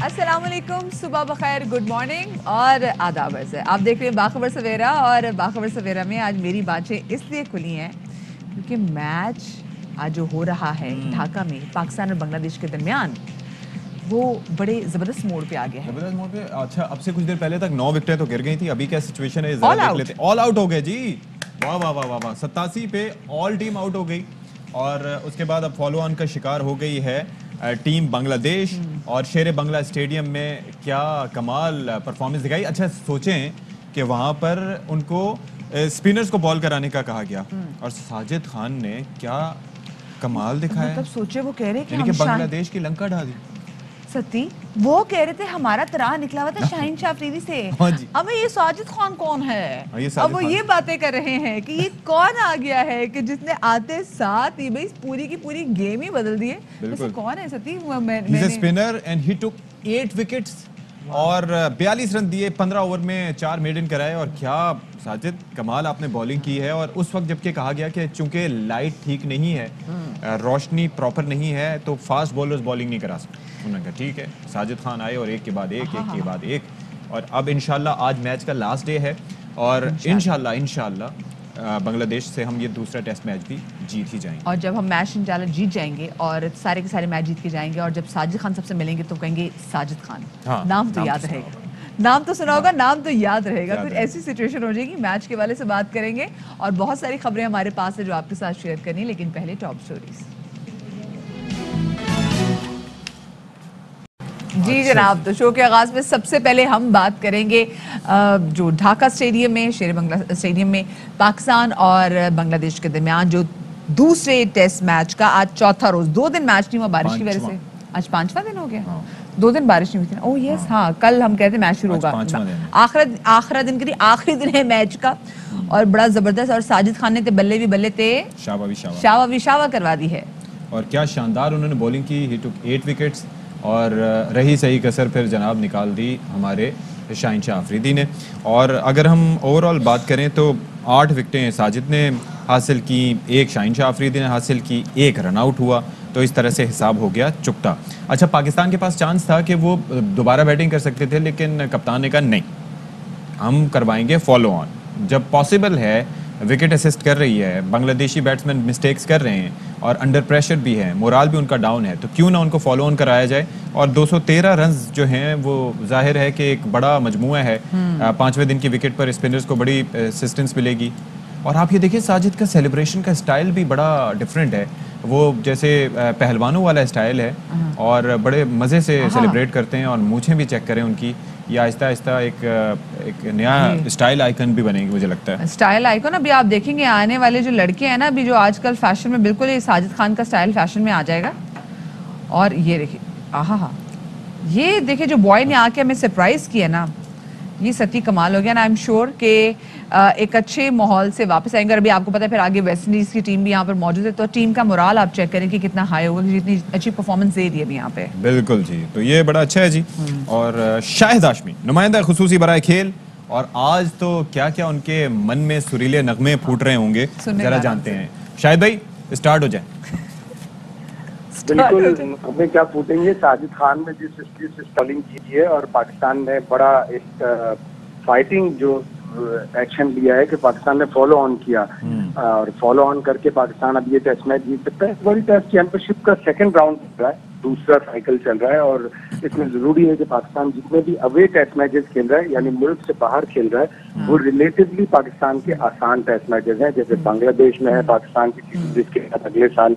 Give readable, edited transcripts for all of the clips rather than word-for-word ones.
السلام علیکم، صبح بخیر، گڈ مارننگ اور آداب سے آپ دیکھ رہے ہیں باخبر سویرا. اور باخبر سویرا میں آج میری باتیں اس لیے کھلی ہیں کیونکہ میچ آج جو ہو رہا ہے ڈھاکہ میں پاکستان اور بنگلہ دیش کے درمیان وہ بڑے زبردست موڑ پہ آ گیا ہے. زبردست موڑ پہ. اچھا، اب سے کچھ دیر پہلے تک 9 وکٹیں تو گر گئی تھی. ابھی کیا سچویشن ہے ذرا دیکھ لیتے. آل آؤٹ ہو گئے جی. واہ واہ واہ واہ. 87 پہ آل ٹیم آؤٹ ہو گئی اور اس کے بعد اب فالو آن کا شکار ہو گئی ہے ٹیم بنگلہ دیش. اور شیر بنگلہ اسٹیڈیم میں کیا کمال پرفارمنس دکھائی. اچھا سوچیں کہ وہاں پر ان کو اسپنرز کو بال کرانے کا کہا گیا اور ساجد خان نے کیا کمال دکھایا. مطلب سوچے وہ کہہ رہے کہ بنگلہ دیش کی لنکا ڈھا دی. ستی وہ کہہ رہے تھے ہمارا تراہ نکلا ہوا تھا شاہین شاہ افریدی سے. اب یہ ساجد خان کون ہے؟ اب وہ یہ باتیں کر رہے ہیں کہ یہ کون آ گیا ہے کہ جس نے آتے ساتھ ہی بھائی پوری کی پوری گیم ہی بدل دیے. کون ہے ستی؟ اسپنر اینڈ ہی ٹک 8 وکٹس اور 42 رن دیے. 15 اوور میں 4 میڈن کرائے. اور کیا ساجد کمال آپ نے بالنگ کی ہے. اور اس وقت جبکہ کہا گیا کہ چونکہ لائٹ ٹھیک نہیں ہے, روشنی پراپر نہیں ہے, تو فاسٹ بولرز بالنگ نہیں کرا سکتے. انہوں نے کہا ٹھیک ہے. ساجد خان آئے اور ایک کے بعد ایک, ایک کے بعد ایک. اور اب انشاءاللہ آج میچ کا لاسٹ ڈے ہے اور انشاءاللہ بنگلہ دیش سے ہم یہ دوسرا ٹیسٹ میچ بھی جیت ہی جائیں گے. اور جب ہم میچ انشاءاللہ جیت جائیں گے اور سارے کے سارے میچ جیت کے جائیں گے اور جب ساجد خان سب سے ملیں گے تو کہیں گے ساجد خان. نام تو یاد رہے گا, نام تو سنا ہوگا, نام تو یاد رہے گا. پھر ایسی سچویشن ہو جائے گی. میچ کے والے سے بات کریں گے اور بہت ساری خبریں ہمارے پاس ہے جو آپ کے ساتھ شیئر کرنی. لیکن پہلے ٹاپ سٹوریز. جی جناب, تو شو کے آغاز میں سب سے پہلے ہم بات کریں گے جو ڈھاکہ اسٹیڈیم میں, شیر بنگلہ اسٹیڈیم میں پاکستان اور بنگلہ دیش کے درمیان جو دوسرے ٹیسٹ میچ کا آج چوتھا روز. 2 دن میچ نہیں ہوا بارش کی وجہ سے. آج 5واں دن ہو گیا. 2 دن بارش نہیں ہوئی تھی. اوہ یس, ہاں کل ہم کہتے ہیں میچ شروع ہوگا. آخرا دن کے لیے آخری دن ہے میچ کا اور بڑا زبردست. اور ساجد خان نے بلے بھی بلے تھے شاوا بھی شاوا کروا دی ہے. اور کیا شاندار انہوں نے بولنگ کی. ہی ٹک 8 وکٹس اور رہی صحیح کسر پھر جناب نکال دی ہمارے شاہین شاہ افریدی نے. اور اگر ہم اوور آل بات کریں تو 8 وکٹیں ساجد نے حاصل کی, 1 شاہین شاہ افریدی نے حاصل کی, 1 رن آؤٹ ہوا. تو اس طرح سے حساب ہو گیا چکتا. اچھا, پاکستان کے پاس چانس تھا کہ وہ دوبارہ بیٹنگ کر سکتے تھے لیکن کپتان نے کہا نہیں, ہم کروائیں گے فالو آن. جب پاسبل ہے, وکٹ اسسٹ کر رہی ہے, بنگلہ دیشی بیٹسمین مسٹیکس کر رہے ہیں اور انڈر پریشر بھی ہے, مورال بھی ان کا ڈاؤن ہے, تو کیوں نہ ان کو فالو آن کرایا جائے. اور 213 رنز جو ہیں وہ ظاہر ہے کہ ایک بڑا مجموعہ ہے. 5ویں دن کی وکٹ پر اسپنرز کو بڑی اسسٹنس ملے گی. اور آپ یہ دیکھیں ساجد کا سیلیبریشن کا اسٹائل بھی بڑا ڈفرینٹ ہے. وہ جیسے پہلوانوں والا اسٹائل ہے اور بڑے مزے سے سیلیبریٹ کرتے ہیں. اور مونچھیں بھی چیک کریں ان کی, یہ آہستہ آہستہ ایک نیا اسٹائل آئیکن بھی بنے گی مجھے لگتا ہے. اسٹائل آئیکن ابھی آپ دیکھیں گے آنے والے جو لڑکے ہیں نا, ابھی جو آج کل فیشن میں بالکل یہ ساجد خان کا اسٹائل فیشن میں آ جائے گا. اور یہ دیکھیں, یہ دیکھیں جو بوائے نے آ کے ہمیں سرپرائز کیا نا, یہ ستی کمال ہو گیا نا. آئی ایم شیور کہ ایک اچھے ماحول سے واپس آئیں گے. اور ابھی آپ کو پتا ہے پھر آگے ویسٹ انڈیز کی ٹیم بھی یہاں پر موجود ہے, تو ٹیم کا مورال آپ چیک کریں کہ کتنا ہائی ہوگا, جتنی اچھی پرفارمنس دے رہی ہے ابھی یہاں پہ. بالکل جی, تو یہ بڑا اچھا ہے جی. اور شاہد ہاشمی نمائندہ خصوصی برائے کھیل, اور آج تو کیا کیا ان کے من میں سریلے نغمے پھوٹ رہے ہوں گے, ذرا جانتے ہیں. شاہد بھائی اسٹارٹ ہو جائیں. بالکل, ہمیں کیا پوچھیں گے, ساجد خان نے جس اسٹالنگ کی ہے اور پاکستان نے بڑا ایک فائٹنگ جو ایکشن لیا ہے کہ پاکستان نے فالو آن کیا اور فالو آن کر کے پاکستان اب یہ ٹیسٹ میچ جیت سکتا ہے. اس بڑی ٹیسٹ چیمپئن شپ کا 2nd راؤنڈ چل رہا ہے, دوسرا سائیکل چل رہا ہے. اور اس میں ضروری ہے کہ پاکستان جتنے بھی اوے ٹیسٹ میچز کھیل رہا ہے یعنی ملک سے باہر کھیل رہا ہے وہ ریلیٹیولی پاکستان کے آسان ٹیسٹ میچز ہیں. جیسے بنگلہ دیش میں ہے پاکستان کی ٹیم, جس کے بعد اگلے سال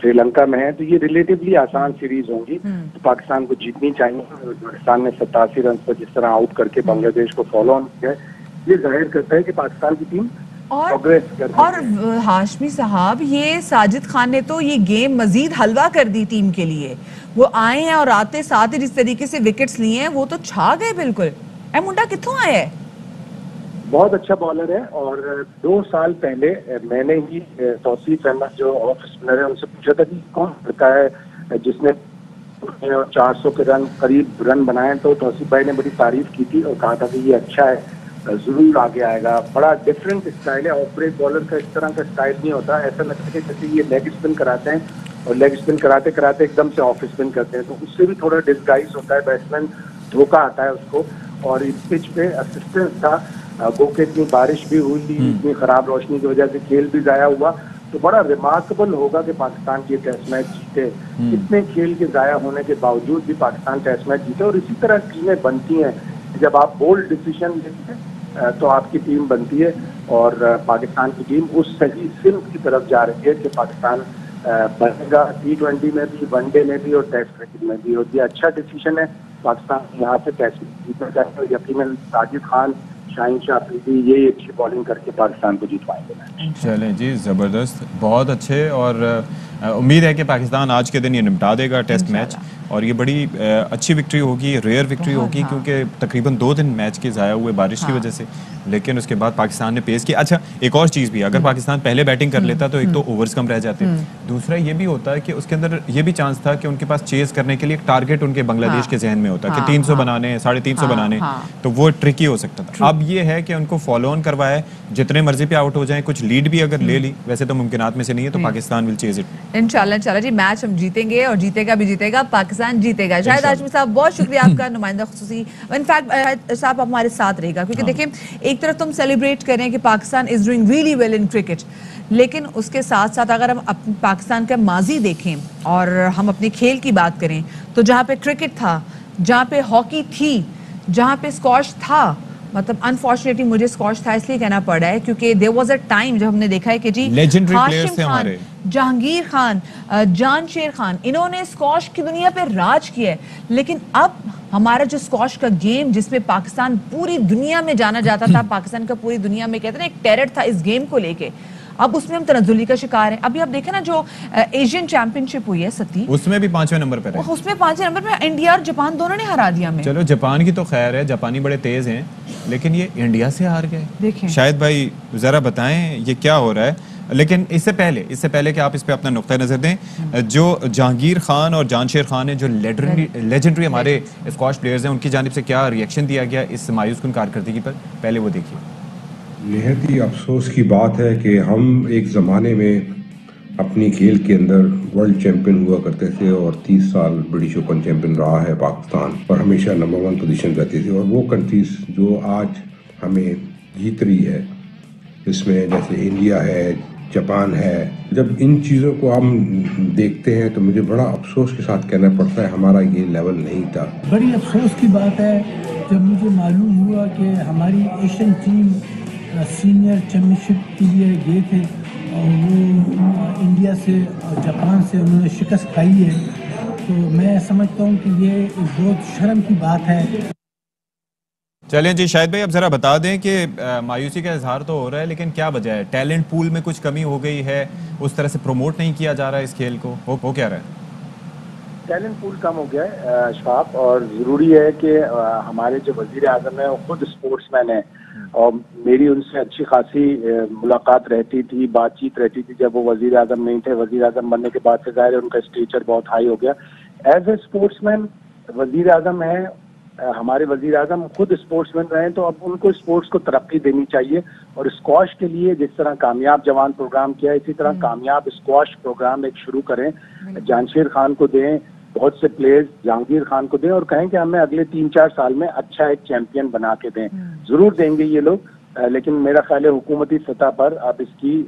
سری لنکا میں ہے, تو یہ ریلیٹیولی آسان سیریز ہوں گی. تو پاکستان کو جیتنی چاہیے. پاکستان نے 87 رنز پر جس طرح آؤٹ کر کے بنگلہ دیش کو فالو آن کیا ہے, یہ ظاہر کرتا ہے کہ پاکستان کی ٹیم پروگریس کر رہی ہے. اور ہاشمی صاحب, یہ ساجد خان نے تو یہ گیم مزید حلوہ کر دی ٹیم کے لیے. وہ آئے ہیں اور آتے ساتھ ہی جس طریقے سے وکٹس لیے ہیں وہ تو چھا گئے بالکل. اے منڈا کتوں آیا ہے؟ بہت اچھا بالر ہے. اور 2 سال پہلے میں نے ہی توصیف احمد جو آف اسپنر ہے ان سے پوچھا تھا کہ کون لڑکا ہے جس نے 400 کے قریب رن بنائے, تو توصیف بھائی نے بڑی تعریف کی تھی اور کہا تھا کہ یہ اچھا ہے, ضرور آگے آئے گا. بڑا ڈفرینٹ اسٹائل ہے, آف بریک بالر کا اس طرح کا اسٹائل نہیں ہوتا. ایسا لگتا ہے کہ جیسے یہ لیگ اسپن کراتے ہیں اور لیگ اسپن کراتے کراتے ایک دم سے آف اسپن کرتے ہیں, تو اس سے بھی تھوڑا ڈسگائز ہوتا ہے بیٹسمین, دھوکہ آتا ہے اس کو. اور اس پچ پہ اسسٹنس تھا, گو کہ اتنی بارش بھی ہوئی تھی, اتنی خراب روشنی کی وجہ سے کھیل بھی ضائع ہوا, تو بڑا ریمارکیبل ہوگا کہ پاکستان یہ ٹیسٹ میچ جیتے. اتنے کھیل کے ضائع ہونے کے باوجود بھی پاکستان ٹیسٹ میچ جیتے. اور اسی طرح ٹیمیں بنتی ہیں, جب آپ بولڈ ڈیسیشن لیتے ہیں تو آپ کی ٹیم بنتی ہے, اور پاکستان کی ٹیم اس صحیح سمت کی طرف جا رہی ہے کہ پاکستان بنے گا T20 میں بھی, ون ڈے میں بھی, اور ٹیسٹ کرکٹ میں بھی. اور یہ اچھا ڈیسیشن ہے, پاکستان یہاں سے ٹیسٹ جیتنا چاہتے ہیں. یقیناً ساجد خان, شاہین شاہ افریدی یہ اچھی بالنگ کر کے پاکستان کو جیتوائیں گے. چلیں جی, زبردست, بہت اچھے, اور امید ہے کہ پاکستان آج کے دن یہ نمٹا دے گا ٹیسٹ میچ, اور یہ بڑی اچھی وکٹری ہوگی, ریئر وکٹری ہوگی, کیونکہ تقریباً 2 دن میچ کے ضائع ہوئے بارش کی وجہ سے, لیکن اس کے بعد پاکستان نے پیس کیا. اچھا, ایک اور چیز بھی, اگر پاکستان پہلے بیٹنگ کر لیتا تو ایک تو اوورز کم رہ جاتے, دوسرا یہ بھی ہوتا ہے کہ اس کے اندر یہ بھی چانس تھا کہ ان کے پاس چیز کرنے کے لیے ایک ٹارگٹ ان کے بنگلہ دیش کے ذہن میں ہوتا ہے کہ 300 بنانے, 350 بنانے, تو وہ ٹرکی ہو سکتا تھا. اب یہ ہے کہ ان کو فالو آن کروایا, جتنے مرضی پہ آؤٹ ہو جائیں, کچھ لیڈ بھی اگر لے لی, ویسے تو ممکنات میں سے نہیں ہے, تو پاکستان ول چیز اٹ انشاءاللہ جی. میچ ہم جیتیں گے, اور جیتے گا پاکستان جیتے گا. شاہد ہاشمی صاحب, بہت شکریہ آپ کا, نمائندہ خصوصی. انفیکٹ صاحب ہمارے ساتھ رہے گا, کیونکہ دیکھیں ایک طرف تم سیلیبریٹ کریں کہ Pakistan is doing really well in cricket, لیکن اس کے ساتھ ساتھ اگر ہم پاکستان کا ماضی دیکھیں اور ہم اپنے کھیل کی بات کریں, تو جہاں پہ کرکٹ تھا, جہاں پہ ہاکی تھی, جہاں پہ اسکواش تھا, مطلب انفارچونیٹلی مجھے اسکواش تھا اس لیے کہنا پڑ رہا ہے کیونکہ دیر واز اے ٹائم جب ہم نے دیکھا ہے کہ جی ہاشم خان, جہانگیر خان, جان شیر خان, انہوں نے اسکواش کی دنیا پہ راج کیا ہے. لیکن اب ہمارا جو اسکواش کا گیم, جس میں پاکستان پوری دنیا میں جانا جاتا تھا, پاکستان کا پوری دنیا میں کہتے ہیں ایک ٹیرر تھا اس گیم کو لے کے, اب اس میں ہم تنزلی کا شکار ہیں. ابھی آپ دیکھیں نا جو ایشین چیمپئن شپ ہوئی ہے ستی, اس میں بھی 5ویں نمبر پر ہے, اس میں 5ویں نمبر میں انڈیا اور جاپان دونوں نے ہرا دیا ہمیں. چلو جاپان کی تو خیر ہے, جاپانی بڑے تیز ہیں, لیکن یہ انڈیا سے ہار گئے. دیکھیں شاید بھائی ذرا بتائیں یہ کیا ہو رہا ہے. لیکن اس سے پہلے کہ آپ اس پہ اپنا نقطہ نظر دیں, جو جہانگیر خان اور جان شیر خان ہیں, جو لیجنڈری ہمارے اسکواش پلیئرز ہیں, ان کی جانب سے کیا ریئیکشن دیا گیا اس مایوس کن کارکردگی پر, پہلے وہ دیکھیے. نہایت ہی افسوس کی بات ہے کہ ہم ایک زمانے میں اپنی کھیل کے اندر ورلڈ چیمپئن ہوا کرتے تھے, اور 30 سال برٹش اوپن چیمپئن رہا ہے پاکستان, اور ہمیشہ نمبر 1 پوزیشن رہتی تھی. اور وہ کنٹریز جو آج ہمیں جیت رہی ہے, اس میں جیسے انڈیا ہے, جاپان ہے, جب ان چیزوں کو ہم دیکھتے ہیں تو مجھے بڑا افسوس کے ساتھ کہنا پڑتا ہے ہمارا یہ لیول نہیں تھا. بڑی افسوس کی بات ہے جب مجھے معلوم ہوا کہ ہماری ایشین ٹیم سینئر چیمپئن شپ کے لیے گئے تھے, اور وہ انڈیا سے اور جاپان سے انہوں نے شکست کھائی ہے. تو میں سمجھتا ہوں کہ یہ ایک بہت شرم کی بات ہے. چلیں جی, شاہد بھائی اب ذرا بتا دیں کہ مایوسی کا اظہار تو ہو رہا ہے, لیکن کیا وجہ ہے؟ ٹیلنٹ پول میں کچھ کمی ہو گئی ہے, اس طرح سے پروموٹ نہیں کیا جا رہا ہے اس کھیل کو, ہو کیا رہا ہے؟ ٹیلنٹ پول کم ہو گیا ہے اشفاق, اور ضروری ہے کہ ہمارے جو وزیر اعظم ہیں وہ خود اسپورٹس مین ہیں, اور میری ان سے اچھی خاصی ملاقات رہتی تھی, بات چیت رہتی تھی جب وہ وزیر اعظم نہیں تھے. وزیر اعظم بننے کے بعد سے ظاہر ہے ان کا اسٹیچر بہت ہائی ہو گیا. ایز اے اسپورٹس مین وزیر اعظم ہیں, ہمارے وزیر اعظم خود اسپورٹس مین رہے ہیں, تو اب ان کو اسپورٹس کو ترقی دینی چاہیے. اور اسکواش کے لیے جس طرح کامیاب جوان پروگرام کیا, اسی طرح کامیاب اسکواش پروگرام ایک شروع کریں. جانشیر خان کو دیں, بہت سے پلیئرز جہانگیر خان کو دیں, اور کہیں کہ ہمیں اگلے 3-4 سال میں اچھا ایک چیمپئن بنا کے دیں. ضرور دیں گے یہ لوگ, لیکن میرا خیال ہے حکومتی سطح پر اب اس کی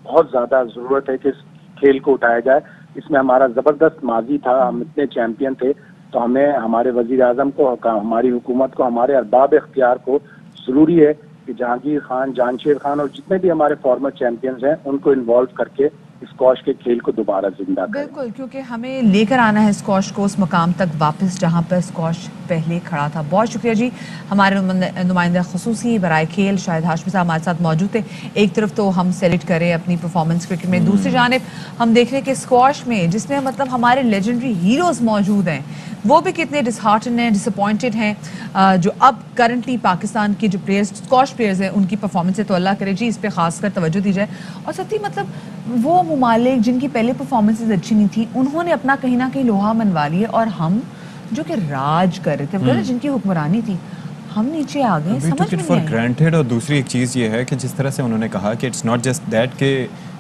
بہت زیادہ ضرورت ہے کہ اس کھیل کو اٹھایا جائے. اس میں ہمارا زبردست ماضی تھا, ہم اتنے چیمپئن تھے, تو ہمیں ہمارے وزیر اعظم کو, ہماری حکومت کو, ہمارے ارباب اختیار کو ضروری ہے کہ جہانگیر خان, جانشیر خان اور جتنے بھی ہمارے فارمر چیمپئنز ہیں ان کو انوالو کر کے اسکواش کے کھیل کو دوبارہ زندہ کریں. بالکل, کیونکہ ہمیں لے کر آنا ہے اسکواش کو اس مقام تک واپس جہاں پر اسکواش پہلے کھڑا تھا. بہت شکریہ جی. ہمارے نمائندہ خصوصی برائے کھیل شاہد ہاشمی صاحب ہمارے ساتھ موجود تھے. ایک طرف تو ہم سیلیکٹ کریں اپنی پرفارمنس کرکٹ میں, دوسری جانب ہم دیکھ رہے ہیں کہ اسکواش میں جس میں مطلب ہمارے لیجنڈری ہیروز موجود ہیں, وہ بھی کتنے ڈس ہارٹن ہیں, ڈس اپوائنٹڈ ہیں, جو اب کرنٹلی پاکستان کے جو پلیئرز اسکواش پلیئرز ہیں ان کی پرفارمنس ہے, تو اللہ کرے جی اس پہ خاص کر توجہ دی جائے. اور ساتھی مطلب وہ ممالک جن کی پہلے پرفارمنسز اچھی نہیں تھی, انہوں نے اپنا کہیں نہ کہیں لوہا منوا لیا, اور ہم جو کہ راج کر رہے تھے, جن کی حکمرانی تھی, ہم نیچے آ گئے, سمجھ میں نہیں آئی. اور دوسری ایک چیز یہ ہے کہ جس طرح سے انہوں نے کہا کہ اٹس ناٹ جسٹ دیٹ کہ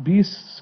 20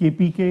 KPK,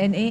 NA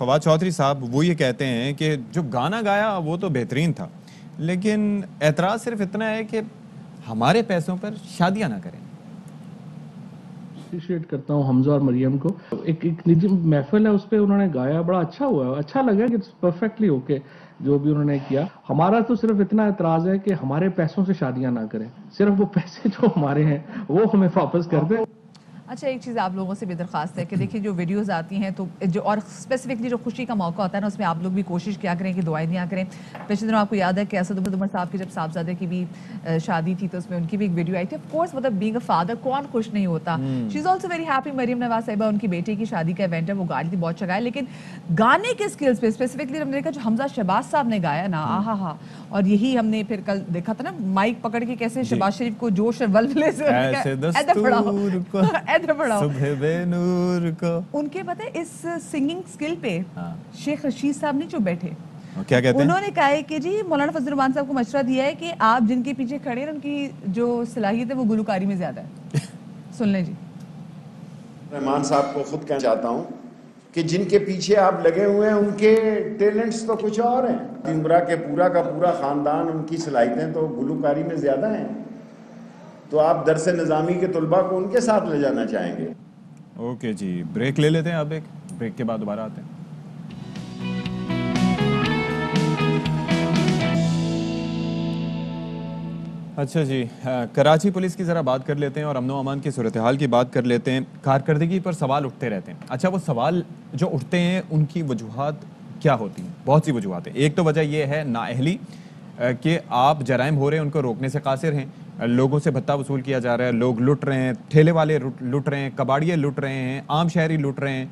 فواد چودھری صاحب وہ یہ کہتے ہیں کہ جو گانا گایا وہ تو بہترین تھا، لیکن اعتراض صرف اتنا ہے کہ ہمارے پیسوں پر شادیاں نہ کریں. اپریشیٹ کرتا ہوں حمزہ اور مریم کو. ایک نجی محفل ہے، اس پہ انہوں نے گایا، بڑا اچھا ہوا، اچھا لگا کہ پرفیکٹلی اوکے جو بھی انہوں نے کیا. ہمارا تو صرف اتنا اعتراض ہے کہ ہمارے پیسوں سے شادیاں نہ کریں، صرف وہ پیسے جو ہمارے ہیں وہ ہمیں واپس کر دیں. اچھا ایک چیز آپ لوگوں سے بھی درخواست ہے کہ دیکھیے جو ویڈیوز آتی ہیں تو جو اور اسپیسیفکلی جو خوشی کا موقع ہوتا ہے نا، اس میں آپ لوگ بھی کوشش کیا کریں کہ دعائیں دیا کریں. پچھلے دنوں آپ کو یاد ہے کہ اسد عمر صاحب کی جب صاحبزادے کی بھی شادی تھی تو اس میں ان کی بھی ایک ویڈیو آئی تھی. آف کورس مطلب بینگ اے فادر کون خوش نہیں ہوتا. شی is also very happy. Maryam Nawaz صاحبہ ان کی بیٹی کی شادی کا ایونٹ ہے، وہ گاڑی تھی بہت اچھا گایا، لیکن گانے کے اسکلز پہ اسپیسیفکلی ہم نے دیکھا جو حمزہ شہباز صاحب نے گایا نا، آہا ہا. اور یہی ہم نے پھر کل دیکھا تھا نا مائک پکڑ کے کیسے شہباز شریف کو جوش اور ولولے سے ان کے پتہ اس سنگنگ سکل پہ شیخ رشید صاحب نے جو بیٹھے کیا کہتے ہیں، انہوں نے کہا ہے کہ جی مولانا فضل الرحمان صاحب کو مشورہ دیا ہے کہ آپ جن کے پیچھے کھڑے ہیں ان کی جو صلاحیت ہے وہ گلوکاری میں زیادہ ہے. سن لیں جی. رحمان صاحب کو خود کہنا چاہتا ہوں کہ جن کے پیچھے آپ لگے ہوئے ہیں ان کے ٹیلنٹس تو کچھ اور ہیں. عمرہ کے پورا کا پورا خاندان ان کی صلاحیتیں تو گلوکاری میں زیادہ ہیں، تو آپ درس نظامی کے طلباء کو ان کے ساتھ لے جانا چاہیں گے. اوکے جی بریک لے لیتے ہیں، اب ایک بریک کے بعد دوبارہ آتے ہیں. اچھا جی، کراچی پولیس کی ذرا بات کر لیتے ہیں اور امن و امان کی صورتحال کی بات کر لیتے ہیں. کارکردگی پر سوال اٹھتے رہتے ہیں. اچھا وہ سوال جو اٹھتے ہیں ان کی وجوہات کیا ہوتی ہیں؟ بہت سی وجوہات ہیں. ایک تو وجہ یہ ہے نااہلی، کہ آپ جرائم ہو رہے ہیں ان کو روکنے سے قاصر ہیں. لوگوں سے بھتہ وصول کیا جا رہا ہے، لوگ لٹ رہے ہیں، ٹھیلے والے لٹ رہے ہیں، کباڑیے لٹ رہے ہیں، عام شہری لٹ رہے ہیں،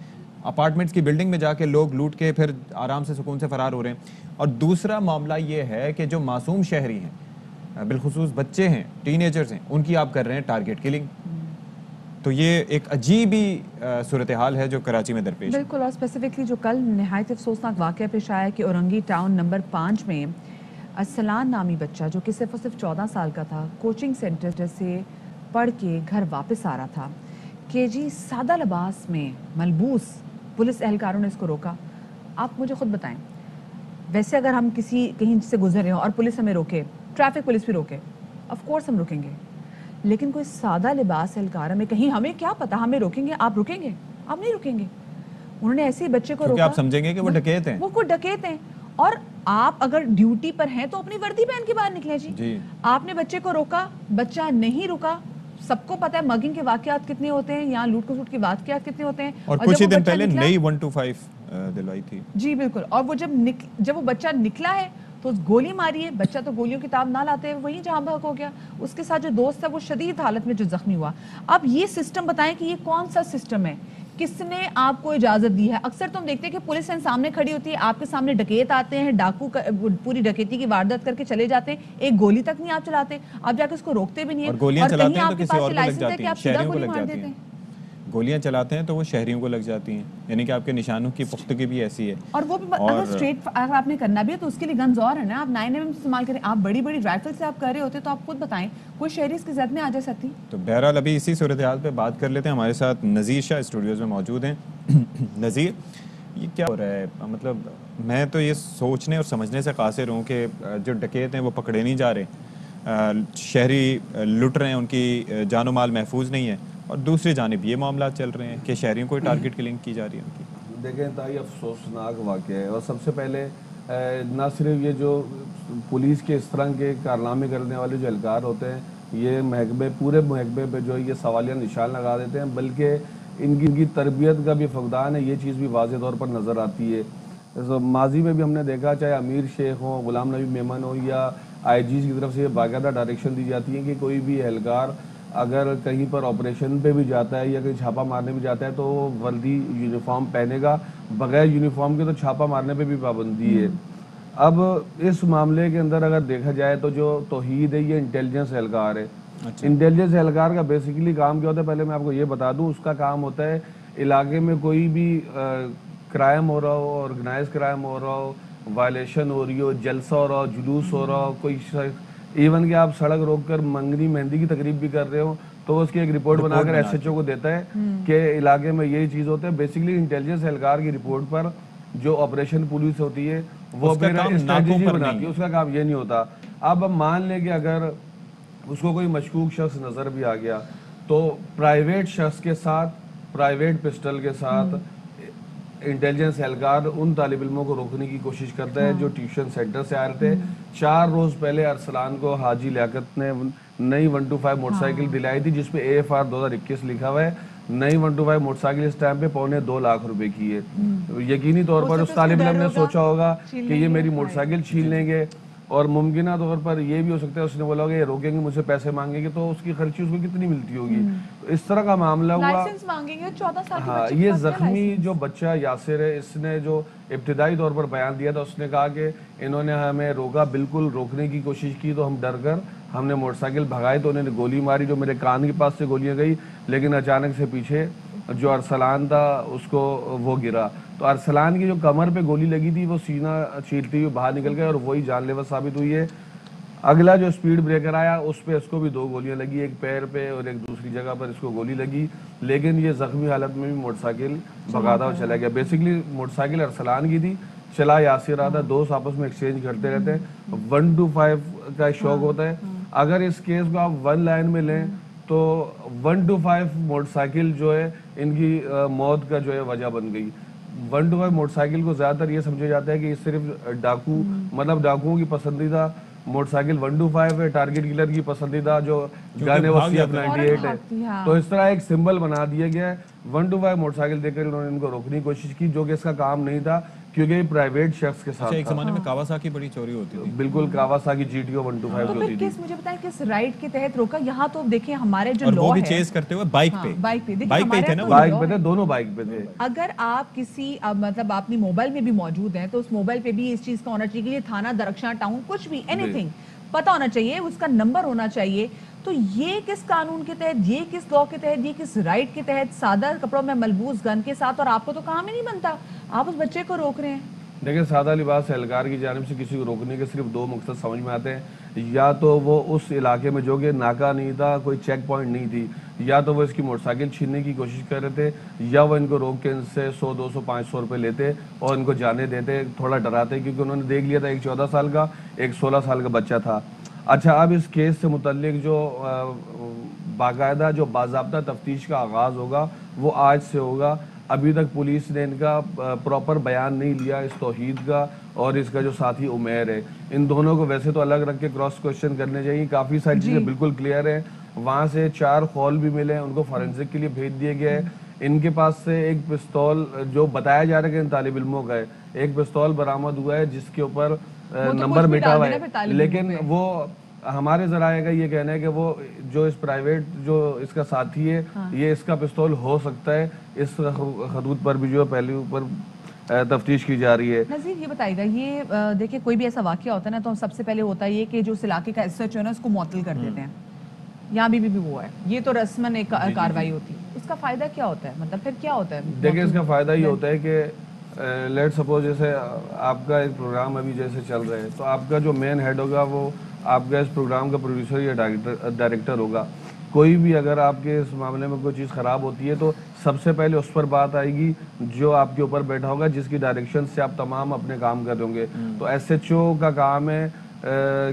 اپارٹمنٹس کی بلڈنگ میں جا کے لوگ لوٹ کے پھر آرام سے سکون سے فرار ہو رہے ہیں. اور دوسرا معاملہ یہ ہے کہ جو معصوم شہری ہیں، بالخصوص بچے ہیں، ٹین ایجرز ہیں، ان کی آپ کر رہے ہیں ٹارگٹ کلنگ. تو یہ ایک عجیب ہی صورتحال ہے جو کراچی میں درپیش ہے. بالکل. اور اسپیسیفکلی جو کل نہایت افسوسناک واقعہ پیش آیا کہ اورنگی ٹاؤن نمبر 5 میں ارسلان نامی بچہ جو کہ صرف 14 سال کا تھا، کوچنگ سینٹر سے پڑھ کے گھر واپس آ رہا تھا کہ جی سادہ لباس میں ملبوس پولیس اہلکاروں نے اس کو روکا. آپ مجھے خود بتائیں، ویسے اگر ہم کہیں سے گزر رہے ہوں اور پولیس ہمیں روکے، ٹریفک پولیس بھی روکے، آف کورس ہم رکیں گے. لیکن کوئی سادہ لباس اہلکار ہمیں کہیں، ہمیں کیا پتا ہمیں روکیں گے؟ آپ رکیں گے؟ آپ نہیں رکیں گے. انہوں نے ایسے ہی بچے کو روکا. آپ سمجھیں گے کہ وہ ڈکیت ہیں، وہ کوئی ڈکیت ہیں. اور آپ اگر ڈیوٹی پر ہیں تو اپنی وردی پہن کے باہر نکلیں جی. آپ نے بچے کو روکا، بچہ نہیں رکا. سب کو پتا ہے مگنگ کے واقعات کتنے ہوتے ہیں، یہاں لوٹ کھسوٹ کے واقعات کتنے ہوتے ہیں. اور کچھ ہی دن پہلے نئی 125 دلوائی تھی جی. بالکل. اور وہ جب وہ بچہ نکلا ہے تو گولی ماری ہے. بچہ تو گولیوں کی تاب نہ لاتے وہیں جہاں بھگ ہو گیا. اس کے ساتھ جو دوست ہے وہ شدید حالت میں جو زخمی ہوا. اب یہ سسٹم بتائیں کہ یہ کون سا سسٹم ہے؟ کس نے آپ کو اجازت دی ہے؟ اکثر تو ہم دیکھتے ہیں کہ پولیس سامنے کھڑی ہوتی ہے، آپ کے سامنے ڈکیت آتے ہیں، ڈاکو پوری ڈکیتی کی واردات کر کے چلے جاتے ہیں، ایک گولی تک نہیں آپ چلاتے، آپ جا کے اس کو روکتے بھی نہیں ہیں. اور گولیاں چلاتے ہیں تو کسی اور کو لگ جاتی ہیں، شہریوں کو لگ جاتی ہیں. گولیاں چلاتے ہیں تو وہ شہریوں کو لگ جاتی ہیں، یعنی کہ آپ کے نشانوں کی پختگی بھی ایسی ہے. اور وہ بھی اگر اسٹریٹ اگر آپ نے کرنا بھی ہے تو اس کے لیے گنز اور ہیں نا. آپ 9mm استعمال کریں، آپ بڑی بڑی رائفل سے آپ کر رہے ہوتے تو آپ خود بتائیں کوئی شہری اس کی زد میں آ جا سکتی. تو بہرحال ابھی اسی صورتحال پہ بات کر لیتے ہیں. ہمارے ساتھ نذیر شاہ اسٹوڈیوز میں موجود ہیں. نذیر، یہ کیا ہو رہا ہے؟ مطلب میں تو یہ سوچنے اور سمجھنے سے قاصر ہوں کہ جو ڈکیت ہیں وہ پکڑے نہیں جا رہے، شہری لٹ رہے ہیں، ان کی جان و مال محفوظ نہیں ہے، اور دوسری جانب یہ معاملات چل رہے ہیں کہ شہریوں کو ٹارگٹ کلنگ کی جا رہی ہے ان کی. دیکھیں انتہائی افسوسناک واقعہ ہے. اور سب سے پہلے نہ صرف یہ جو پولیس کے اس طرح کے کارنامے کرنے والے جو اہلکار ہوتے ہیں، یہ محکمے پورے محکمے پہ جو یہ سوالیہ نشان لگا دیتے ہیں، بلکہ ان کی تربیت کا بھی فقدان ہے. یہ چیز بھی واضح طور پر نظر آتی ہے. ماضی میں بھی ہم نے دیکھا، چاہے امیر شیخ ہو، غلام نبی میمن ہو، یا آئی جیز کی طرف سے یہ باقاعدہ ڈائریکشن دی جاتی ہے کہ کوئی بھی اہلکار اگر کہیں پر آپریشن پہ بھی جاتا ہے یا کہیں چھاپہ مارنے بھی جاتا ہے تو وہ وردی یونیفارم پہنے گا. بغیر یونیفارم کے تو چھاپہ مارنے پہ بھی پابندی ہے. اب اس معاملے کے اندر اگر دیکھا جائے تو جو توحید ہے یہ انٹیلیجنس اہلکار ہے. انٹیلیجنس اہلکار کا بیسیکلی کام کیا ہوتا ہے؟ پہلے میں آپ کو یہ بتا دوں. اس کا کام ہوتا ہے علاقے میں کوئی بھی کرائم ہو رہا ہو، آرگنائز کرائم ہو رہا ہو، وائلیشن ہو رہی ہو، جلسہ ہو رہا ہو، جلوس ہو رہا ہو، کوئی ایون کہ آپ سڑک روک کر منگنی مہندی کی تقریب بھی کر رہے ہو تو وہ اس کی ایک رپورٹ بنا کر ایس ایچ او کو دیتا ہے کہ علاقے میں یہی چیز ہوتا ہے. بیسیکلی انٹیلیجنس اہلکار کی رپورٹ پر جو آپریشن پولیس ہوتی ہے وہ اس کا پھر کام اسٹریٹجی ناکوں پر بناتی نہیں ہے، اس کا کام یہ نہیں ہوتا. اب ہم مان لیں کہ اگر اس کو کوئی مشکوک شخص نظر بھی آ گیا تو پرائیویٹ شخص کے ساتھ، پرائیویٹ پسٹل کے ساتھ انٹیلیجنس اہلکار ان طالب علموں کو روکنے کی کوشش کرتا ہے جو ٹیوشن سینٹر سے آ رہے تھے. 4 روز پہلے ارسلان کو حاجی لیاقت نے نئی 125 موٹر سائیکل دلائی تھی جس پہ AFR 2021 لکھا ہوا ہے. نئی 125 موٹر سائیکل اس ٹائم پہ 2.25 لاکھ روپے کی ہے. یقینی طور پر اس طالب علم نے سوچا ہوگا کہ یہ میری موٹر سائیکل چھین لیں گے، اور ممکنہ طور پر یہ بھی ہو سکتا ہے اس نے بولا ہوگا یہ روکیں گے، مجھ سے پیسے مانگیں گے، تو اس کی خرچی اس کو کتنی ملتی ہوگی. اس طرح کا معاملہ ہوا. لائسنس مانگیں گے 14 سال کے ہاں، بچے کے یہ پاس کیا زخمی لائسنس؟ جو بچہ یاسر ہے، اس نے جو ابتدائی طور پر بیان دیا تھا، اس نے کہا کہ انہوں نے ہمیں روکا، بالکل روکنے کی کوشش کی تو ہم ڈر کر ہم نے موٹر سائیکل بھگائی تو انہوں نے گولی ماری، جو میرے کان کے پاس سے گولیاں گئی، لیکن اچانک سے پیچھے جو ارسلان تھا اس کو وہ گرا تو ارسلان کی جو کمر پہ گولی لگی تھی وہ سینہ چیرتی ہوئی باہر نکل گئے اور وہی جان لیوا ثابت ہوئی ہے. اگلا جو سپیڈ بریکر آیا اس پہ اس کو بھی 2 گولیاں لگی، ایک پیر پہ اور ایک دوسری جگہ پر اس کو گولی لگی، لیکن یہ زخمی حالت میں بھی موٹر سائیکل بھگاتا ہوا چلا گیا. بیسکلی موٹر سائیکل ارسلان کی تھی، چلا یاسر رہا تھا. دوست آپس میں ایکسچینج کرتے رہتے ہیں. 125 کا شوق ہوتا ہے. اگر اس کیس کو آپ 1 لائن میں لیں تو 125 موٹر سائیکل جو ہے ان کی موت کا جو ہے وجہ بن گئی. 125 موٹر سائیکل کو زیادہ تر یہ سمجھا جاتا ہے کہ یہ صرف ڈاکو، مطلب ڈاکوؤں کی پسندیدہ موٹر سائیکل 125 ہے، ٹارگٹ کلر کی پسندیدہ جو گن ہے وہ CF 98 ہے. تو اس طرح ایک سمبل بنا دیا گیا ہے. 125 موٹر سائیکل دے کر انہوں نے ان کو روکنے کی کوشش کی، جو کہ اس کا کام نہیں تھا کیونکہ یہ پرائیویٹ شخص کے ساتھ ایک تھا. زمانے میں کاواساکی بڑی چوری ہوتی تھی. بالکل کاواساکی GTO 125 تو جو پھر ہوتی تھی. کس مجھے بتائیں کس رائٹ کے تحت روکا؟ یہاں تو دیکھیں ہمارے جو اور لا وہ بھی ہے چیز کرتے ہوئے بائک پہ، بائک پہ دیکھیں بائک پہ ہی ہمارے تھے نا تو بائک law پہ ہے، تھے، دونوں بائک پہ تھے. اگر آپ کسی مطلب اپنی موبائل میں بھی موجود ہیں تو اس موبائل پہ بھی اس چیز کا ہونا چاہیے کہ یہ تھانہ درخشاں ٹاؤن کچھ بھی اینی تھنگ پتہ ہونا چاہیے، اس کا نمبر ہونا چاہیے. تو یہ کس قانون کے تحت، یہ کس لا کے تحت، یہ کس رائٹ کے تحت سادہ کپڑوں میں ملبوس گن کے ساتھ، اور آپ کو تو کام ہی نہیں بنتا، آپ اس بچے کو روک رہے ہیں. دیکھیں سادہ لباس اہلکار کی جانب سے کسی کو روکنے کے صرف 2 مقصد سمجھ میں آتے ہیں. یا تو وہ اس علاقے میں جو کہ ناکہ نہیں تھا، کوئی چیک پوائنٹ نہیں تھی، یا تو وہ اس کی موٹر سائیکل چھیننے کی کوشش کر رہے تھے، یا وہ ان کو روک کے ان سے 100 200 500 روپے لیتے اور ان کو جانے دیتے، تھوڑا ڈراتے، کیونکہ انہوں نے دیکھ لیا تھا ایک 14 سال کا ایک 16 سال کا بچہ تھا. اچھا، اب اس کیس سے متعلق جو باقاعدہ جو باضابطہ تفتیش کا آغاز ہوگا وہ آج سے ہوگا. ابھی تک پولیس نے ان کا پراپر بیان نہیں لیا اس توحید کا اور اس کا جو ساتھی عمیر ہے. ان دونوں کو ویسے تو الگ رکھ کے کراس کوشچن کرنے چاہیے. کافی ساری چیزیں بالکل کلیئر ہیں. وہاں سے 4 خول بھی ملے ہیں، ان کو فورینسک کے لیے بھیج دیا گیا ہے. ان کے پاس سے ایک پستول جو بتایا جا رہا ہے کہ ان طالب علموں کا ہے، ایک پستول برآمد ہوا ہے جس کے اوپر نمبر مٹا ہوا ہے، لیکن وہ ہمارے ذرائع کا یہ کہنا ہے کہ وہ جو اس پرائیویٹ جو اس کا ساتھی ہے یہ اس کا پستول ہو سکتا ہے. اس خطوط پر بھی جو پہلے اوپر تفتیش کی جا رہی ہے. نظیر یہ بتائیے گا، یہ دیکھیں کوئی بھی ایسا واقعہ ہوتا ہے نا تو سب سے پہلے ہوتا ہے یہ کہ جو اس علاقے کا SHO ہے نا اس کو معطل کر دیتے ہیں. یہاں بھی وہ ہے، یہ تو رسماً ایک کارروائی ہوتی ہے. اس کا فائدہ کیا ہوتا ہے، مطلب پھر کیا ہوتا ہے؟ دیکھیں اس کا فائدہ یہ ہوتا ہے کہ لیٹ سپوز جیسے آپ کا ایک پروگرام ابھی جیسے چل رہا ہے تو آپ کا جو مین ہیڈ ہوگا وہ آپ کا اس پروگرام کا پروڈیوسر یا ڈائریکٹر ہوگا. کوئی بھی اگر آپ کے اس معاملے میں کوئی چیز خراب ہوتی ہے تو سب سے پہلے اس پر بات آئے گی جو آپ کے اوپر بیٹھا ہوگا، جس کی ڈائریکشن سے آپ تمام اپنے کام کر رہے ہوں گے. تو SHO کا کام ہے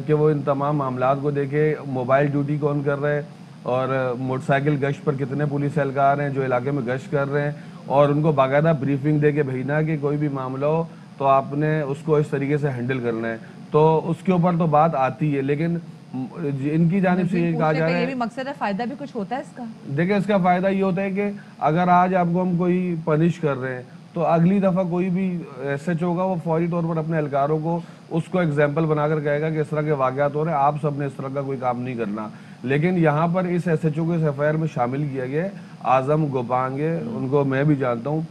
کہ وہ ان تمام معاملات کو دیکھے. موبائل ڈیوٹی کون کر رہا ہے اور موٹر سائیکل گشت پر کتنے پولیس اہلکار ہیں جو علاقے میں گشت کر رہے ہیں، اور ان کو باقاعدہ بریفنگ دے کے بھیجنا کہ کوئی بھی معاملہ ہو تو آپ نے اس کو اس طریقے سے ہینڈل کرنا ہے. تو اس کے اوپر تو بات آتی ہے، لیکن ان کی جانب سے یہ کہا جا رہا ہے، یہ بھی مقصد ہے، فائدہ بھی کچھ ہوتا ہے اس کا. دیکھیں اس کا فائدہ یہ ہوتا ہے کہ اگر آج آپ کو ہم کوئی پنش کر رہے ہیں تو اگلی دفعہ کوئی بھی SHO ہوگا وہ فوری طور پر اپنے اہلکاروں کو اس کو ایگزامپل بنا کر کہے گا کہ اس طرح کے واقعات ہو رہے ہیں، آپ سب نے اس طرح کا کوئی کام نہیں کرنا. لیکن یہاں پر اس SHO کو اس FIR میں شامل کیا گیا ہے. اعظم گوپانگے، ان کو میں بھی جانتا ہوں،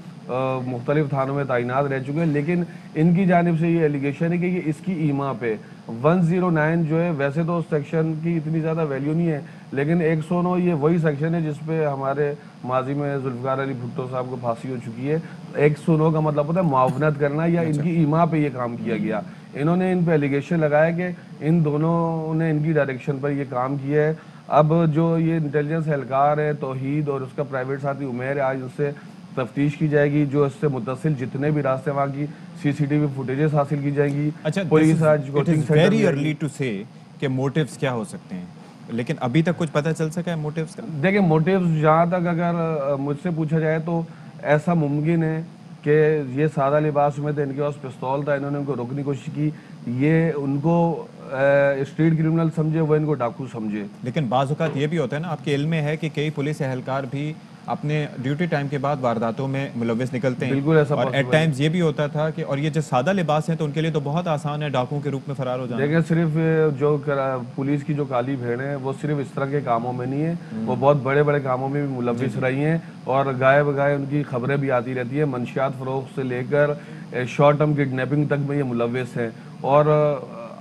مختلف تھانوں میں تعینات رہ چکے ہیں، لیکن ان کی جانب سے یہ ایلیگیشن ہے کہ یہ اس کی ایما پہ 109 جو ہے، ویسے تو اس سیکشن کی اتنی زیادہ ویلیو نہیں ہے، لیکن 109 یہ وہی سیکشن ہے جس پہ ہمارے ماضی میں ذوالفقار علی بھٹو صاحب کو پھانسی ہو چکی ہے. 109 کا مطلب ہوتا ہے معاونت کرنا، یا ان کی ایما پہ یہ کام کیا گیا. انہوں نے ان پہ ایلیگیشن لگایا کہ ان دونوں نے ان کی ڈائریکشن پر یہ کام کیا ہے. اب جو یہ انٹیلیجنس اہلکار ہے توحید اور اس کا پرائیویٹ ساتھی عمیر ہے، آج اس سے تفتیش کی جائے گی, جو اس سے متصل جتنے بھی راستے وہاں کی CCTV فوٹیجز حاصل کی جائیں گی. اچھا, پولیس آج coaching centre very early to سے کہ موٹیوز کیا ہو سکتے ہیں, لیکن ابھی تک کچھ پتہ چل سکا ہے موٹیوز کا؟ دیکھیں موٹیوز جہاں تک اگر مجھ سے پوچھا جائے تو ایسا ممکن ہے کہ یہ سادہ لباس میں تھے, ان کے پاس پستول تھا, انہوں نے ان کو روکنے کی کوشش کی, یہ ان کو اسٹریٹ کرمنل سمجھے, وہ ان کو ڈاکو سمجھے. لیکن بعض اوقات یہ بھی ہوتا ہے نا, آپ کے علم میں ہے کہ کئی پولیس اہلکار بھی اپنے ڈیوٹی ٹائم کے بعد وارداتوں میں ملوث نکلتے ہیں. بالکل ایسا اور ایٹ ٹائمز یہ بھی ہوتا تھا کہ, اور یہ جو سادہ لباس ہیں تو ان کے لیے تو بہت آسان ہے ڈاکوؤں کے روپ میں فرار ہو جانا. دیکھیں صرف جو پولیس کی جو کالی بھیڑ ہیں وہ صرف اس طرح کے کاموں میں نہیں ہے, وہ بہت بڑے بڑے کاموں میں بھی ملوث رہی ہیں, اور گائے بگائے ان کی خبریں بھی آتی رہتی ہیں. منشیات فروخت سے لے کر شارٹ ٹرم کڈنیپنگ تک میں یہ ملوث ہیں. اور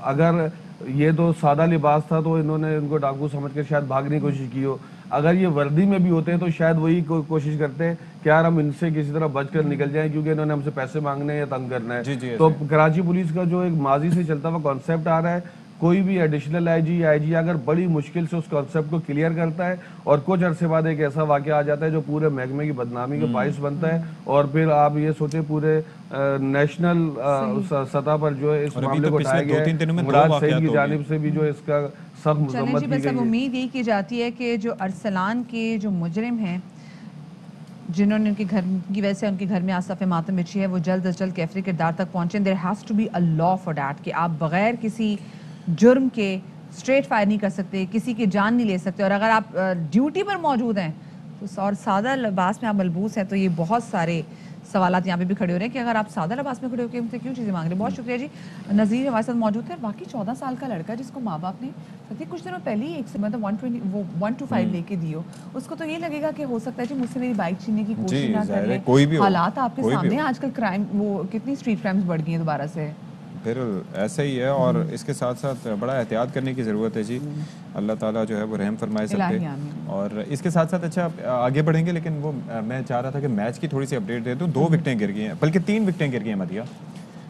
اگر یہ تو سادہ لباس تھا تو انہوں نے ان کو ڈاکو سمجھ کر شاید بھاگنے کی کوشش کی ہو. اگر یہ وردی میں بھی ہوتے ہیں تو شاید وہی کوشش کرتے ہیں کہ یار ہم ان سے کسی طرح بچ کر نکل جائیں, کیونکہ انہوں نے ہم سے پیسے مانگنے ہیں یا تنگ کرنا ہے. تو کراچی پولیس کا جو ایک ماضی سے چلتا ہوا کانسیپٹ آ رہا ہے, کوئی بھی ایڈیشنل آئی جی اگر بڑی مشکل سے اس کانسیپٹ کو کلیئر کرتا ہے اور کچھ عرصے بعد ایک ایسا واقعہ آ جاتا ہے جو پورے محکمے کی بدنامی کا باعث بنتا ہے, اور پھر آپ یہ سوچیں پورے نیشنل سطح پر جو اس معاملے کو اٹھایا گیا ہے, مراد سعید کی جانب سے بھی جو اس کا سخت مذمت کی گئی ہے. امید یہ کی جاتی ہے کہ جو ارسلان کے جو مجرم ہیں جنہوں نے ان کے گھر کی وجہ سے ان کے گھر میں آصف ماتم بچھی ہے, وہ جلد از جلد کیفری کردار تک پہنچیں. There has to be a law for that, کہ آپ بغیر کسی جرم کے اسٹریٹ فائر نہیں کر سکتے, کسی کی جان نہیں لے سکتے. اور اگر آپ ڈیوٹی پر موجود ہیں تو اور سادہ لباس میں آپ ملبوس ہیں, تو یہ بہت سارے سوالات یہاں پہ بھی کھڑے ہو رہے ہیں کہ اگر آپ سادہ لباس میں کھڑے ہو کے ان سے کیوں چیزیں مانگ رہے ہیں. بہت شکریہ جی. نذیر ہمارے ساتھ موجود تھے. باقی 14 سال کا لڑکا جس کو ماں باپ نے کچھ دنوں پہلے ہی ایک سے مطلب 125 لے کے دیو, اس کو تو یہ لگے گا کہ ہو سکتا ہے جی مجھ سے میری بائک چھیننے کی کوشش نہ کرے. حالات آپ کے سامنے, آج کل کرائم وہ کتنی اسٹریٹ کرائمز بڑھ گئی ہیں دوبارہ سے. پھر ایسا ہی ہے, اور اس کے ساتھ ساتھ بڑا احتیاط کرنے کی ضرورت ہے جی. اللہ تعالیٰ جو ہے وہ رحم فرمائے سب پہ. اور اس کے ساتھ ساتھ اچھا آگے بڑھیں گے, لیکن وہ میں چاہ رہا تھا کہ میچ کی تھوڑی سی اپڈیٹ دے دوں. 2 وکٹیں گر گئی ہیں, بلکہ 3 وکٹیں گر گئی ہیں مدیہ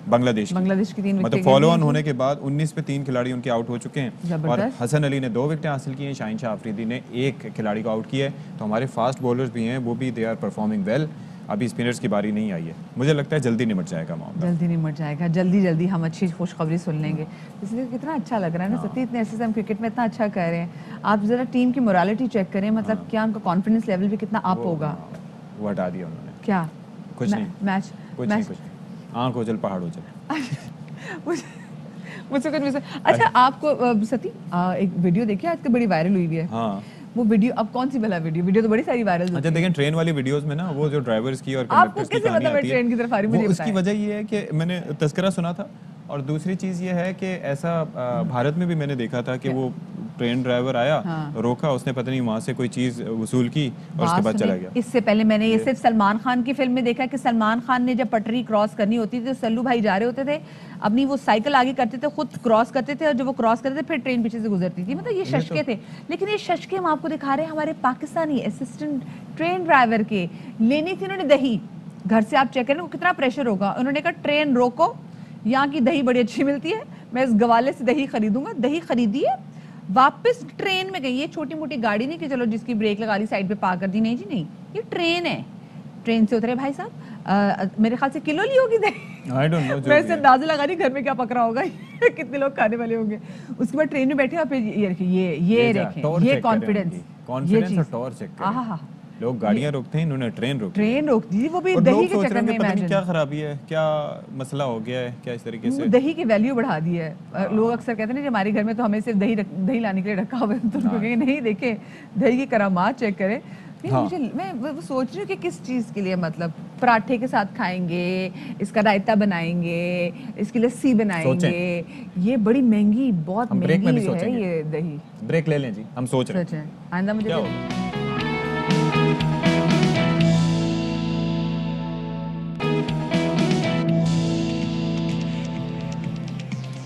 بنگلہ دیش کی 3 مطلب فالو آن ہونے کے بعد 19 پہ 3 کھلاڑی ان کے آؤٹ ہو چکے ہیں, اور حسن علی نے 2 وکٹیں حاصل کی ہیں, شاہین شاہ آفریدی نے 1 کھلاڑی کو آؤٹ کیا ہے. تو ہمارے فاسٹ بولرز بھی ہیں, وہ بھی دے آر پرفارمنگ ویل. ابھی اسپنرز کی باری نہیں آئی ہے, مجھے لگتا ہے جلدی نمٹ جائے گا معاملہ, جلدی نمٹ جائے گا. جلدی ہم اچھی خوشخبری سن لیں گے. اس لیے کتنا اچھا لگ رہا ہے نا ستی, اتنے عرصے سے ہم کرکٹ میں اتنا اچھا کر رہے ہیں. آپ ذرا ٹیم کی مورالٹی چیک کریں, مطلب کیا ان کا کانفیڈنس لیول بھی کتنا اپ ہوگا. وہ ہٹا دیا انہوں نے. کیا کچھ نہیں, میچ کچھ نہیں, آنکھ ہو چل پہاڑ ہو چل. مجھ سے کچھ. اچھا آپ کو ستی ایک ویڈیو دیکھی آج کل بڑی وائرل ہوئی ہے. ہاں وہ ویڈیو, اب کون سی بھلا ویڈیو تو بڑی ساری وائرل. اچھا دیکھیں ٹرین والی ویڈیوز میں نا وہ جو ڈرائیورز کی اور کنڈکٹرز کی کہانی آتی ہے, ٹرین کی طرف آ رہی مجھے اس کی وجہ یہ ہے کہ میں نے تذکرہ سنا تھا, اور دوسری چیز یہ ہے کہ ایسا بھارت میں بھی میں نے دیکھا تھا کہ وہ ٹرین ڈرائیور آیا, روکا, اس نے پتہ نہیں وہاں سے کوئی چیز وصول کی اور اس کے بعد چلا گیا. اس سے پہلے میں نے یہ صرف سلمان خان کی فلم میں دیکھا کہ سلمان خان نے جب پٹری کراس کرنی ہوتی تھی تو سلو بھائی جا رہے ہوتے تھے, اپنی وہ سائیکل آگے کرتے تھے, خود کراس کرتے تھے, اور جب وہ کراس کرتے تھے پھر ٹرین پیچھے سے گزرتی تھی. مطلب یہ ششکے تھے, لیکن یہ ششکے ہم آپ کو دکھا رہے ہیں ہمارے پاکستانی اسسٹنٹ ٹرین ڈرائیور کے. لینی تھی انہوں نے دہی گھر سے, آپ چیک کریں وہ کتنا پریشر ہوگا. انہوں نے کہا ٹرین روکو, یہاں کی دہی بڑی اچھی ملتی ہے, میں اس گوالے سے دہی خریدوں گا. دہی خریدی ہے, واپس ٹرین میں گئی. یہ چھوٹی موٹی گاڑی نہیں کہ چلو جس کی بریک لگا لی سائڈ پہ پارک کر دی, نہیں جی نہیں, یہ ٹرین ہے. ٹرین سے اترے بھائی صاحب, میرے خیال سے کلو لی ہوگی دہی, میں اسے اندازہ لگا رہی گھر میں کیا پکڑا ہوگا, کتنے لوگ کھانے والے ہوں گے. اس کے بعد ٹرین میں بیٹھے اور پھر یہ دیکھیں, یہ کانفیڈنس, یہ چیز. ہاں لوگ گاڑیاں روکتے ہیں, انہوں نے ٹرین روک دی, وہ بھی دہی کے چکر میں. امیجن کیا خرابی ہے, کیا مسئلہ ہو گیا ہے, کیا اس طریقے سے دہی کی ویلیو بڑھا دی ہے. لوگ اکثر کہتے ہیں نا ہمارے گھر میں تو ہمیں صرف دہی لانے کے لیے رکھا ہوا ہے, تو ان کو کہیں نہیں, دیکھیں دہی کی کرامات چیک کریں. میں وہ سوچ رہی ہوں کہ کس چیز کے لیے, مطلب پراٹھے کے ساتھ کھائیں گے, اس کا رائتا بنائیں گے, اس کی لسی بنائیں گے. یہ بڑی مہنگی, بہت مہنگی ہے یہ دہی. بریک لے لیں جی, ہم سوچ رہے ہیں آئندہ مجھے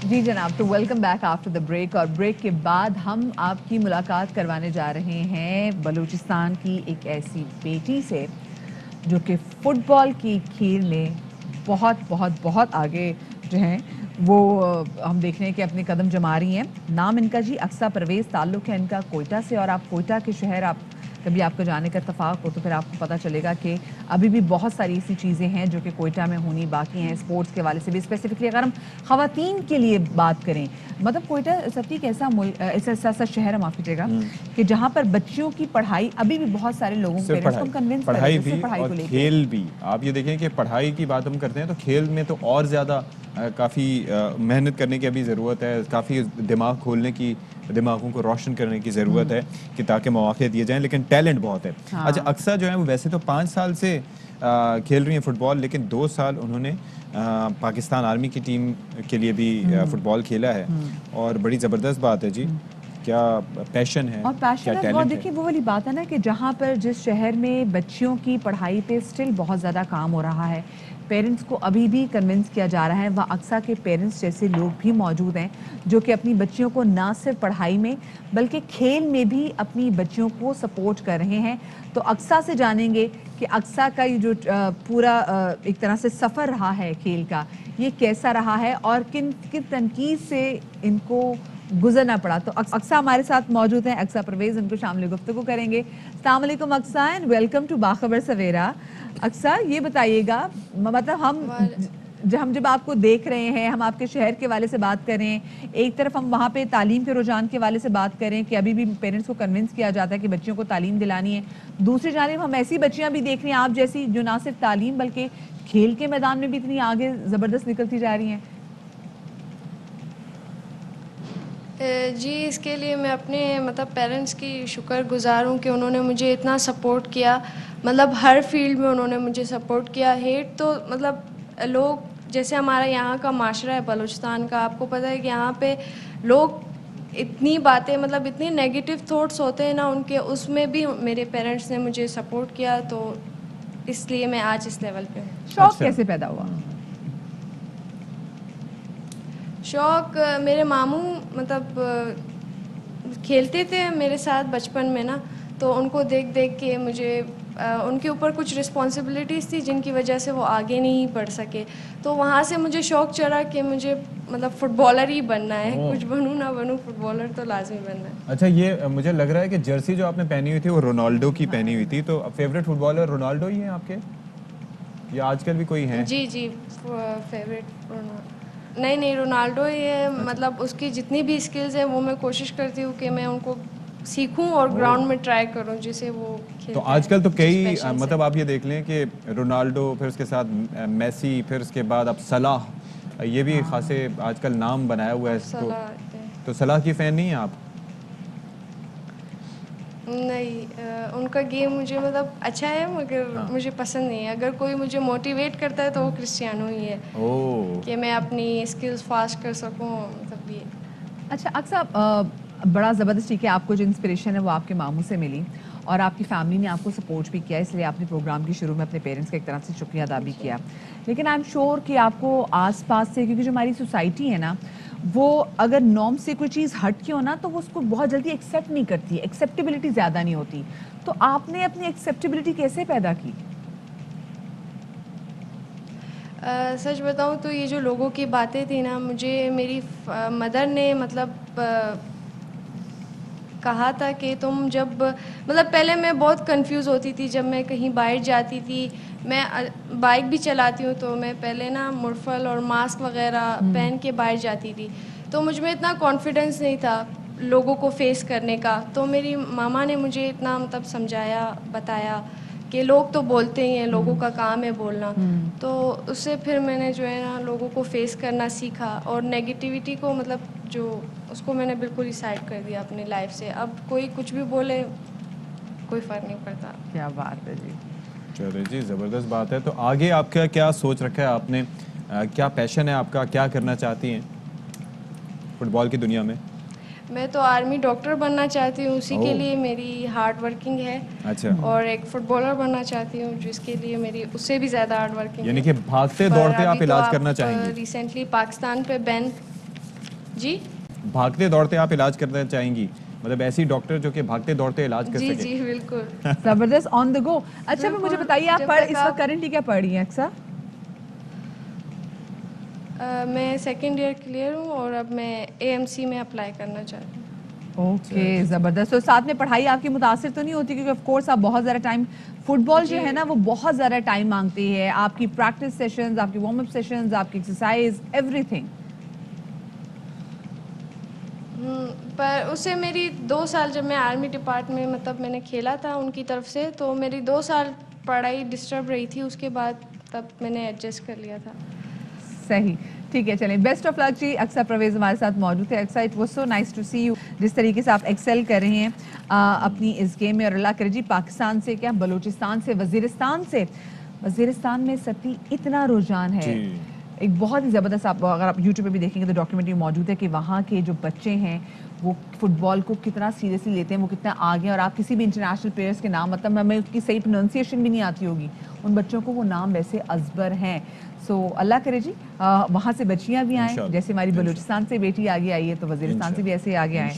جی جناب. تو welcome back after the break. اور بریک کے بعد ہم آپ کی ملاقات کروانے جا رہے ہیں بلوچستان کی ایک ایسی بیٹی سے جو کہ فٹ بال کی کھیل میں بہت بہت بہت آگے جو ہیں وہ ہم دیکھ رہے ہیں کہ اپنے قدم جما رہی ہیں. نام ان کا جی اقصیٰ پرویز, تعلق ہے ان کا کوئٹہ سے, اور آپ کوئٹہ کے شہر آپ کبھی آپ کو جانے کا اتفاق ہو تو پھر آپ کو پتہ چلے گا کہ ابھی بھی بہت ساری ایسی چیزیں ہیں جو کہ کوئٹہ میں ہونی باقی ہیں اسپورٹس کے حوالے سے بھی. اسپیسیفکلی اگر ہم خواتین کے لیے بات کریں, مطلب کوئٹہ ستی ایک ایسا شہر ہے, معاف کیجیے گا, کہ جہاں پر بچیوں کی پڑھائی ابھی بھی بہت سارے لوگوں کو کنونس پڑھائی بھی اور کھیل بھی. آپ یہ دیکھیں کہ پڑھائی کی بات ہم کرتے ہیں تو کھیل میں تو اور زیادہ کافی محنت کرنے کی ابھی ضرورت ہے, کافی دماغ کھولنے کی, دماغوں کو روشن کرنے کی ضرورت ہے کہ تاکہ مواقع دیے جائیں, لیکن ٹیلنٹ بہت ہے. اچھا, اقصیٰ جو ہے وہ ویسے تو 5 سال سے کھیل رہی ہیں فٹ بال, لیکن 2 سال انہوں نے پاکستان آرمی کی ٹیم کے لیے بھی فٹ بال کھیلا ہے, اور بڑی زبردست بات ہے جی. کیا پیشن ہے, اور پیشن ہے. اور دیکھیں وہ والی بات ہے نا کہ جہاں پر جس شہر میں بچیوں کی پڑھائی پہ اسٹل بہت زیادہ کام ہو رہا ہے, پیرنٹس کو ابھی بھی کنونس کیا جا رہا ہے, وہ اقصیٰ کے پیرنٹس جیسے لوگ بھی موجود ہیں جو کہ اپنی بچیوں کو نہ صرف پڑھائی میں بلکہ کھیل میں بھی اپنی بچیوں کو سپورٹ کر رہے ہیں. تو اقصیٰ سے جانیں گے کہ اقصیٰ کا یہ جو پورا ایک طرح سے سفر رہا ہے کھیل کا, یہ کیسا رہا ہے اور کن تنقید سے ان کو گزرنا پڑا. تو اقصیٰ ہمارے ساتھ موجود ہیں, اقصیٰ پرویز, ان کو شامل گفتگو کریں گے. السلام علیکم اقصیٰ, اینڈ ویلکم ٹو باخبر سویرا. اقصیٰ یہ بتائیے گا, مطلب ہم جب آپ کو دیکھ رہے ہیں, ہم آپ کے شہر کے والے سے بات کریں, ایک طرف ہم وہاں پہ تعلیم کے رجحان کے والے سے بات کریں کہ ابھی بھی پیرنٹس کو کنونس کیا جاتا ہے کہ بچیوں کو تعلیم دلانی ہے, دوسری جانب ہم ایسی بچیاں بھی دیکھ رہے ہیں آپ جیسی جو نہ صرف تعلیم بلکہ کھیل کے میدان میں بھی اتنی آگے زبردست نکلتی جا رہی ہیں. جی, اس کے لیے میں اپنے مطلب پیرنٹس کی شکر گزار ہوں کہ انہوں نے مجھے اتنا سپورٹ کیا, مطلب ہر فیلڈ میں انہوں نے مجھے سپورٹ کیا. ہیٹ تو مطلب لوگ جیسے ہمارا یہاں کا معاشرہ ہے بلوچستان کا, آپ کو پتہ ہے کہ یہاں پہ لوگ اتنی باتیں مطلب اتنی نیگیٹو تھاٹس ہوتے ہیں نا ان کے, اس میں بھی میرے پیرنٹس نے مجھے سپورٹ کیا, تو اس لیے میں آج اس لیول پہ ہوں. شوق کیسے پیدا ہوا؟ شوق میرے ماموں مطلب کھیلتے تھے میرے ساتھ بچپن میں نا, تو ان کو دیکھ دیکھ کے مجھے ان کے اوپر کچھ رسپانسبلٹیز تھی جن کی وجہ سے وہ آگے نہیں پڑھ سکے, تو وہاں سے مجھے شوق چڑھا کہ مجھے مطلب فٹ بالر ہی بننا ہے, کچھ بنوں نہ بنوں فٹ بالر تو لازمی بننا ہے. اچھا, یہ مجھے لگ رہا ہے کہ جرسی جو آپ نے پہنی ہوئی تھی وہ رونالڈو کی پہنی ہوئی تھی, تو فیوریٹ فٹ بالر رونالڈو ہی ہیں آپ کے یا آج کل بھی کوئی ہیں؟ جی فیوریٹ نہیں رونالڈو ہی ہے. مطلب اس کی جتنی بھی اسکلز ہیں وہ میں کوشش کرتی ہوں کہ میں ان کو سیکھوں اور گراؤنڈ میں ٹرائی کروں جسے وہ کھیلتا ہے. تو آج کل تو کئی مطلب آپ یہ دیکھ لیں کہ رونالڈو, پھر اس کے ساتھ میسی, پھر اس کے بعد اب صلاح, یہ بھی خاصے آج کل نام بنایا ہوا ہے. تو صلاح کی فین نہیں ہیں آپ؟ نہیں, ان کا گیم مجھے مطلب اچھا ہے مگر مجھے پسند نہیں ہے. اگر کوئی مجھے موٹیویٹ کرتا ہے تو وہ کرسٹیانو ہی ہے, کہ میں اپنی اسکلز فاسٹ کر سکوں, مطلب یہ. اچھا اقصیٰ, بڑا زبردست ٹھیک ہے, آپ کو جو انسپریشن ہے وہ آپ کے ماموں سے ملی اور آپ کی فیملی نے آپ کو سپورٹ بھی کیا, اس لیے آپ نے پروگرام کی شروع میں اپنے پیرنٹس کا ایک طرح سے شکریہ ادا بھی کیا. لیکن آئی ایم شیور کہ آپ کو آس پاس سے, کیونکہ جو ہماری سوسائٹی ہے نا وہ اگر نارم سے کوئی چیز ہٹ کے ہو نا تو وہ اس کو بہت جلدی ایکسیپٹ نہیں کرتی, ایکسیپٹیبلٹی زیادہ نہیں ہوتی. تو آپ نے اپنی ایکسیپٹیبلٹی کیسے پیدا کی؟ سچ بتاؤں تو یہ جو لوگوں کی باتیں تھیں نا, مجھے میری مدر نے مطلب کہا تھا کہ تم جب مطلب پہلے میں بہت کنفیوز ہوتی تھی جب میں کہیں باہر جاتی تھی. میں بائک بھی چلاتی ہوں تو میں پہلے نا مرفل اور ماسک وغیرہ پہن کے باہر جاتی تھی, تو مجھ میں اتنا کانفیڈنس نہیں تھا لوگوں کو فیس کرنے کا. تو میری ماما نے مجھے اتنا مطلب سمجھایا, بتایا کہ لوگ تو بولتے ہی ہیں, لوگوں کا کام ہے بولنا. تو اس سے پھر میں نے جو ہے نا لوگوں کو فیس کرنا سیکھا, اور نیگیٹیوٹی کو مطلب جو اس کو میں نے بالکل ہی سائڈ کر دیا اپنی لائف سے. اب کوئی کچھ بھی بولے کوئی فرق نہیں پڑتا. کیا بات ہے جی, چلے جی, زبردست بات ہے. تو آگے آپ کا کیا سوچ رکھا ہے آپ نے, کیا پیشن ہے آپ کا, کیا کرنا چاہتی ہیں فٹ بال کی دنیا میں؟ میں تو آرمی ڈاکٹر بننا چاہتی ہوں, اسی کے لیے میری ہارڈ ورکنگ ہے. اچھا, اور ایک فٹ بالر بننا چاہتی ہوں جس کے لیے میری اس سے بھی زیادہ ہارڈ ورکنگ ہے. یعنی کہ بھاگتے دوڑتے آپ علاج کرنا چاہیں گی؟ ریسنٹلی پاکستان پہ بین. جی, بھاگتے دوڑتے آپ علاج کرنا چاہیں گی, مطلب ایسی ڈاکٹر جو کہ بھاگتے دوڑتے علاج کر سکے؟ جی بالکل, زبردست, آن دا گو. اچھا مجھے بتائیے آپ اس وقت کرنٹلی کیا پڑھ رہی ہیں اقصیٰ؟ میں سیکنڈ ایئر کلیئر ہوں اور اب میں AMC میں اپلائی کرنا چاہتی ہوں. اوکے زبردست. تو ساتھ میں پڑھائی آپ کی متاثر تو نہیں ہوتی کیونکہ آف کورس آپ بہت زیادہ ٹائم فٹ بال جو ہے نا وہ بہت زیادہ ٹائم مانگتی ہے, آپ کی پریکٹس سیشنز, آپ کی وارم اپ سیشنز, آپ کی ایکسرسائز, ایوری تھنگ. پر اسے میری 2 سال جب میں آرمی ڈپارٹمنٹ میں مطلب میں نے کھیلا تھا ان کی طرف سے, تو میری 2 سال پڑھائی ڈسٹرب رہی تھی, اس کے بعد تب میں نے ایڈجسٹ کر لیا تھا. صحیح, ٹھیک ہے, چلیں بیسٹ آف لک جی. اکثر پرویز ہمارے ساتھ موجود ہے. اکثر it was so nice to see you, جس طریقے سے آپ ایکسل کر رہے ہیں اپنی اس گیم میں, اور اللہ کرے جی پاکستان سے کیا بلوچستان سے, وزیرستان میں ستی اتنا رجحان ہے, ایک بہت ہی زبردست. آپ اگر آپ یوٹیوب پہ بھی دیکھیں گے تو ڈاکیومنٹری موجود ہے کہ وہاں کے جو بچے ہیں وہ فٹ بال کو کتنا سیریسلی لیتے ہیں, وہ کتنا آگے ہیں, اور آپ کسی بھی انٹرنیشنل پلیئرس کے نام, مطلب ہمیں اس کی صحیح پروننسیشن بھی نہیں آتی ہوگی, ان بچوں کو وہ نام ویسے ازبر ہیں. سو اللہ کرے جی وہاں سے بچیاں بھی آئیں, جیسے ہماری بلوچستان سے بیٹی آگے آئی ہے تو وزیرستان سے بھی ایسے آگے آئیں.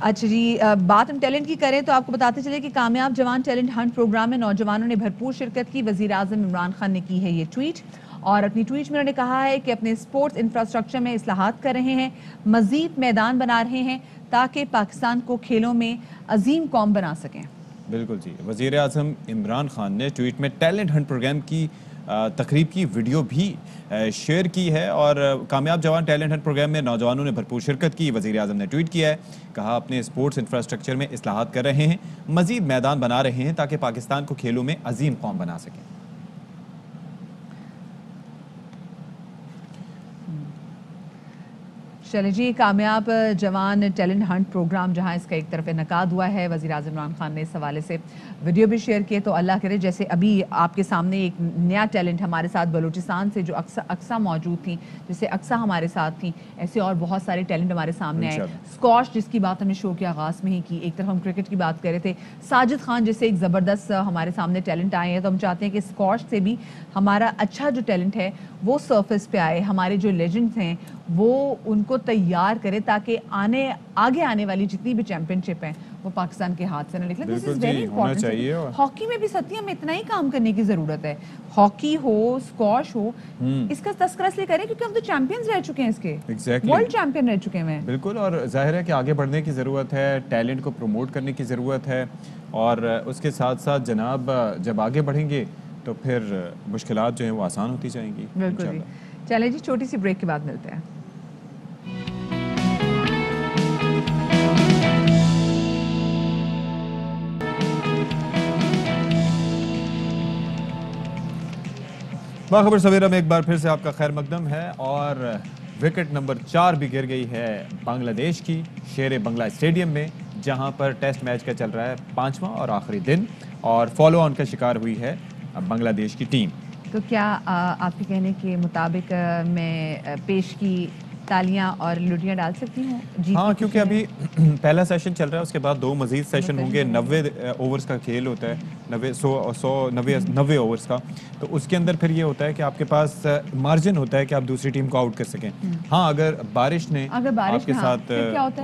اچھا جی, بات ہم ٹیلنٹ کی کریں تو آپ کو بتاتے چلے کہ کامیاب جوان ٹیلنٹ ہنٹ پروگرام میں نوجوانوں نے بھرپور شرکت کی. وزیر اعظم عمران خان نے کی ہے یہ ٹویٹ, اور اپنی ٹویٹ میں انہوں نے کہا ہے کہ اپنے اسپورٹس انفراسٹرکچر میں اصلاحات کر رہے ہیں, مزید میدان بنا رہے ہیں تاکہ پاکستان کو کھیلوں میں عظیم قوم بنا سکیں. بالکل جی, وزیر اعظم عمران خان نے ٹویٹ میں ٹیلنٹ ہنٹ پروگرام کی تقریب کی ویڈیو بھی شیئر کی ہے, اور کامیاب جوان ٹیلنٹ ہنٹ پروگرام میں نوجوانوں نے بھرپور شرکت کی. وزیر اعظم نے ٹویٹ کیا ہے, کہا اپنے اسپورٹس انفراسٹرکچر میں اصلاحات کر رہے ہیں, مزید میدان بنا رہے ہیں تاکہ پاکستان کو کھیلوں میں عظیم قوم بنا سکیں. چلیں جی, کامیاب جوان ٹیلنٹ ہنٹ پروگرام جہاں اس کا ایک طرف انعقاد ہوا ہے, وزیر اعظم عمران خان نے اس حوالے سے ویڈیو بھی شیئر کیے. تو اللہ کرے جیسے ابھی آپ کے سامنے ایک نیا ٹیلنٹ ہمارے ساتھ بلوچستان سے جو اقصا موجود تھیں, جیسے اقصا ہمارے ساتھ تھیں, ایسے اور بہت سارے ٹیلنٹ ہمارے سامنے آئے. اسکواش جس کی بات ہم نے شو کے آغاز میں ہی کی, ایک طرف ہم کرکٹ کی بات کر رہے تھے, ساجد خان جیسے ایک زبردست ہمارے سامنے ٹیلنٹ آئے ہیں. تو ہم چاہتے ہیں کہ اسکواش سے بھی ہمارا اچھا جو ٹیلنٹ ہے وہ سرفیس پہ آئے, ہمارے جو لیجنڈس ہیں وہ ان کو تیار کرے تاکہ آگے آنے والی جتنی بھی چیمپئن شپ ہیں وہ پاکستان کے ہاتھ سے نہ نکلے. دس از ویری امپورٹنٹ. ہاکی میں بھی ستی ہمیں اتنا ہی کام کرنے کی ضرورت ہے, ہاکی ہو, اسکواش ہو, اس کا تذکرہ اس لیے کریں کیونکہ ہم تو چیمپئنز رہ چکے ہیں, اس کے ورلڈ چیمپئن رہ چکے ہیں. بالکل, اور ظاہر ہے کہ آگے بڑھنے کی ضرورت ہے, ٹیلنٹ کو پروموٹ کرنے کی ضرورت ہے, اور اس کے ساتھ ساتھ جناب جب آگے بڑھیں گے تو پھر مشکلات جو ہیں وہ آسان ہوتی جائیں گی. بالکل جی. چلیں جی, چھوٹی سی بریک کے بعد ملتے ہیں. باخبر سویرا میں ایک بار پھر سے آپ کا خیر مقدم ہے, اور وکٹ نمبر 4 بھی گر گئی ہے بنگلہ دیش کی شیر بنگلہ اسٹیڈیم میں, جہاں پر ٹیسٹ میچ کا چل رہا ہے 5واں اور آخری دن, اور فالو آن کا شکار ہوئی ہے بنگلہ دیش کی ٹیم. تو کیا آپ کے کہنے کے مطابق میں پیش کی تالیاں اور لٹیاں ڈال سکتی ہوں؟ ہاں, کیونکہ ابھی پہلا سیشن چل رہا ہے, اس کے بعد 2 مزید سیشن ہوں گے. 90 اوورز کا کھیل ہوتا ہے, 90 اوورز کا, تو اس کے اندر پھر یہ ہوتا ہے کہ آپ کے پاس مارجن ہوتا ہے کہ آپ دوسری ٹیم کو آؤٹ کر سکیں. ہاں, اگر بارش نے آپ کے ساتھ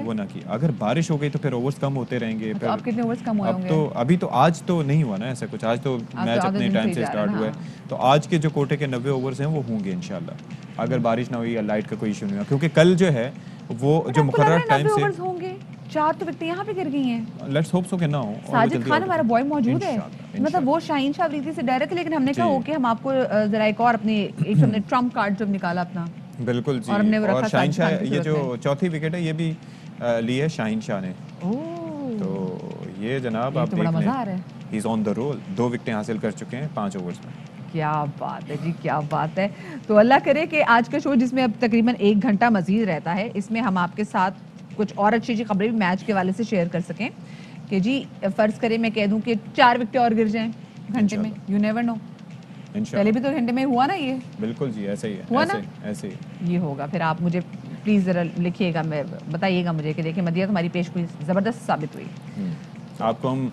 وہ نہ کی, اگر بارش ہو گئی تو پھر اوورز کم ہوتے رہیں گے. آپ کتنے اوورز کم ہوئے ہوں گے؟ اب تو ابھی تو آج تو نہیں ہوا نا ایسا کچھ, آج تو میچ اپنے ٹائم سے اسٹارٹ ہوا ہے, تو آج کے جو کوٹے کے 90 اوورز ہیں وہ ہوں گے انشاءاللہ, اگر بارش نہ ہوئی یا لائٹ کا کوئی ایشو نہیں ہوا, کیونکہ کل جو ہے وہ جو مقررہ ٹائم سے 90 اوورز ہوں گے. 4 تو وکٹیں یہاں پہ گر گئی ہیں. لیٹس ہوپ سو کہ نہ ہو. ساجد خان ہمارا بوائے موجود ہے, مطلب وہ شاہین شاہ افریدی سے ڈائریکٹ, لیکن ہم نے کہا ہو کہ ہم آپ کو ذرا ایک اور اپنے ایک ہم نے ٹرمپ کارڈ جب نکالا اپنا. بالکل جی, اور شاہین شاہ یہ جو چوتھی وکٹ ہے یہ بھی لی ہے شاہین شاہ نے. تو یہ جناب آپ دیکھ لیں, ہی از آن دا رول, 2 وکٹیں حاصل کر چکے ہیں 5 اوورز میں. کیا بات ہے جی, کیا بات ہے. تو اللہ کرے کہ آج کا شو جس میں اب تقریباً 1 گھنٹہ مزید رہتا ہے, اس میں ہم آپ کے ساتھ کچھ اور اچھی خبریں بھی میچ کے والے سے شیئر کر سکیں کہ جی فرض کریں میں کہہ دوں کہ 4 وکٹیں اور گر جائیں گھنٹے میں, یو نیور نو. پہلے بھی تو گھنٹے میں ہوا نا یہ. بالکل جی, ایسے ہی ہوا نا, ایسے ہی یہ ہوگا. پھر آپ مجھے پلیز ذرا لکھیے گا, میں بتائیے گا مجھے کہ دیکھیں مدیہ تمہاری پیشگوئی زبردست ثابت ہوئی. آپ کو ہم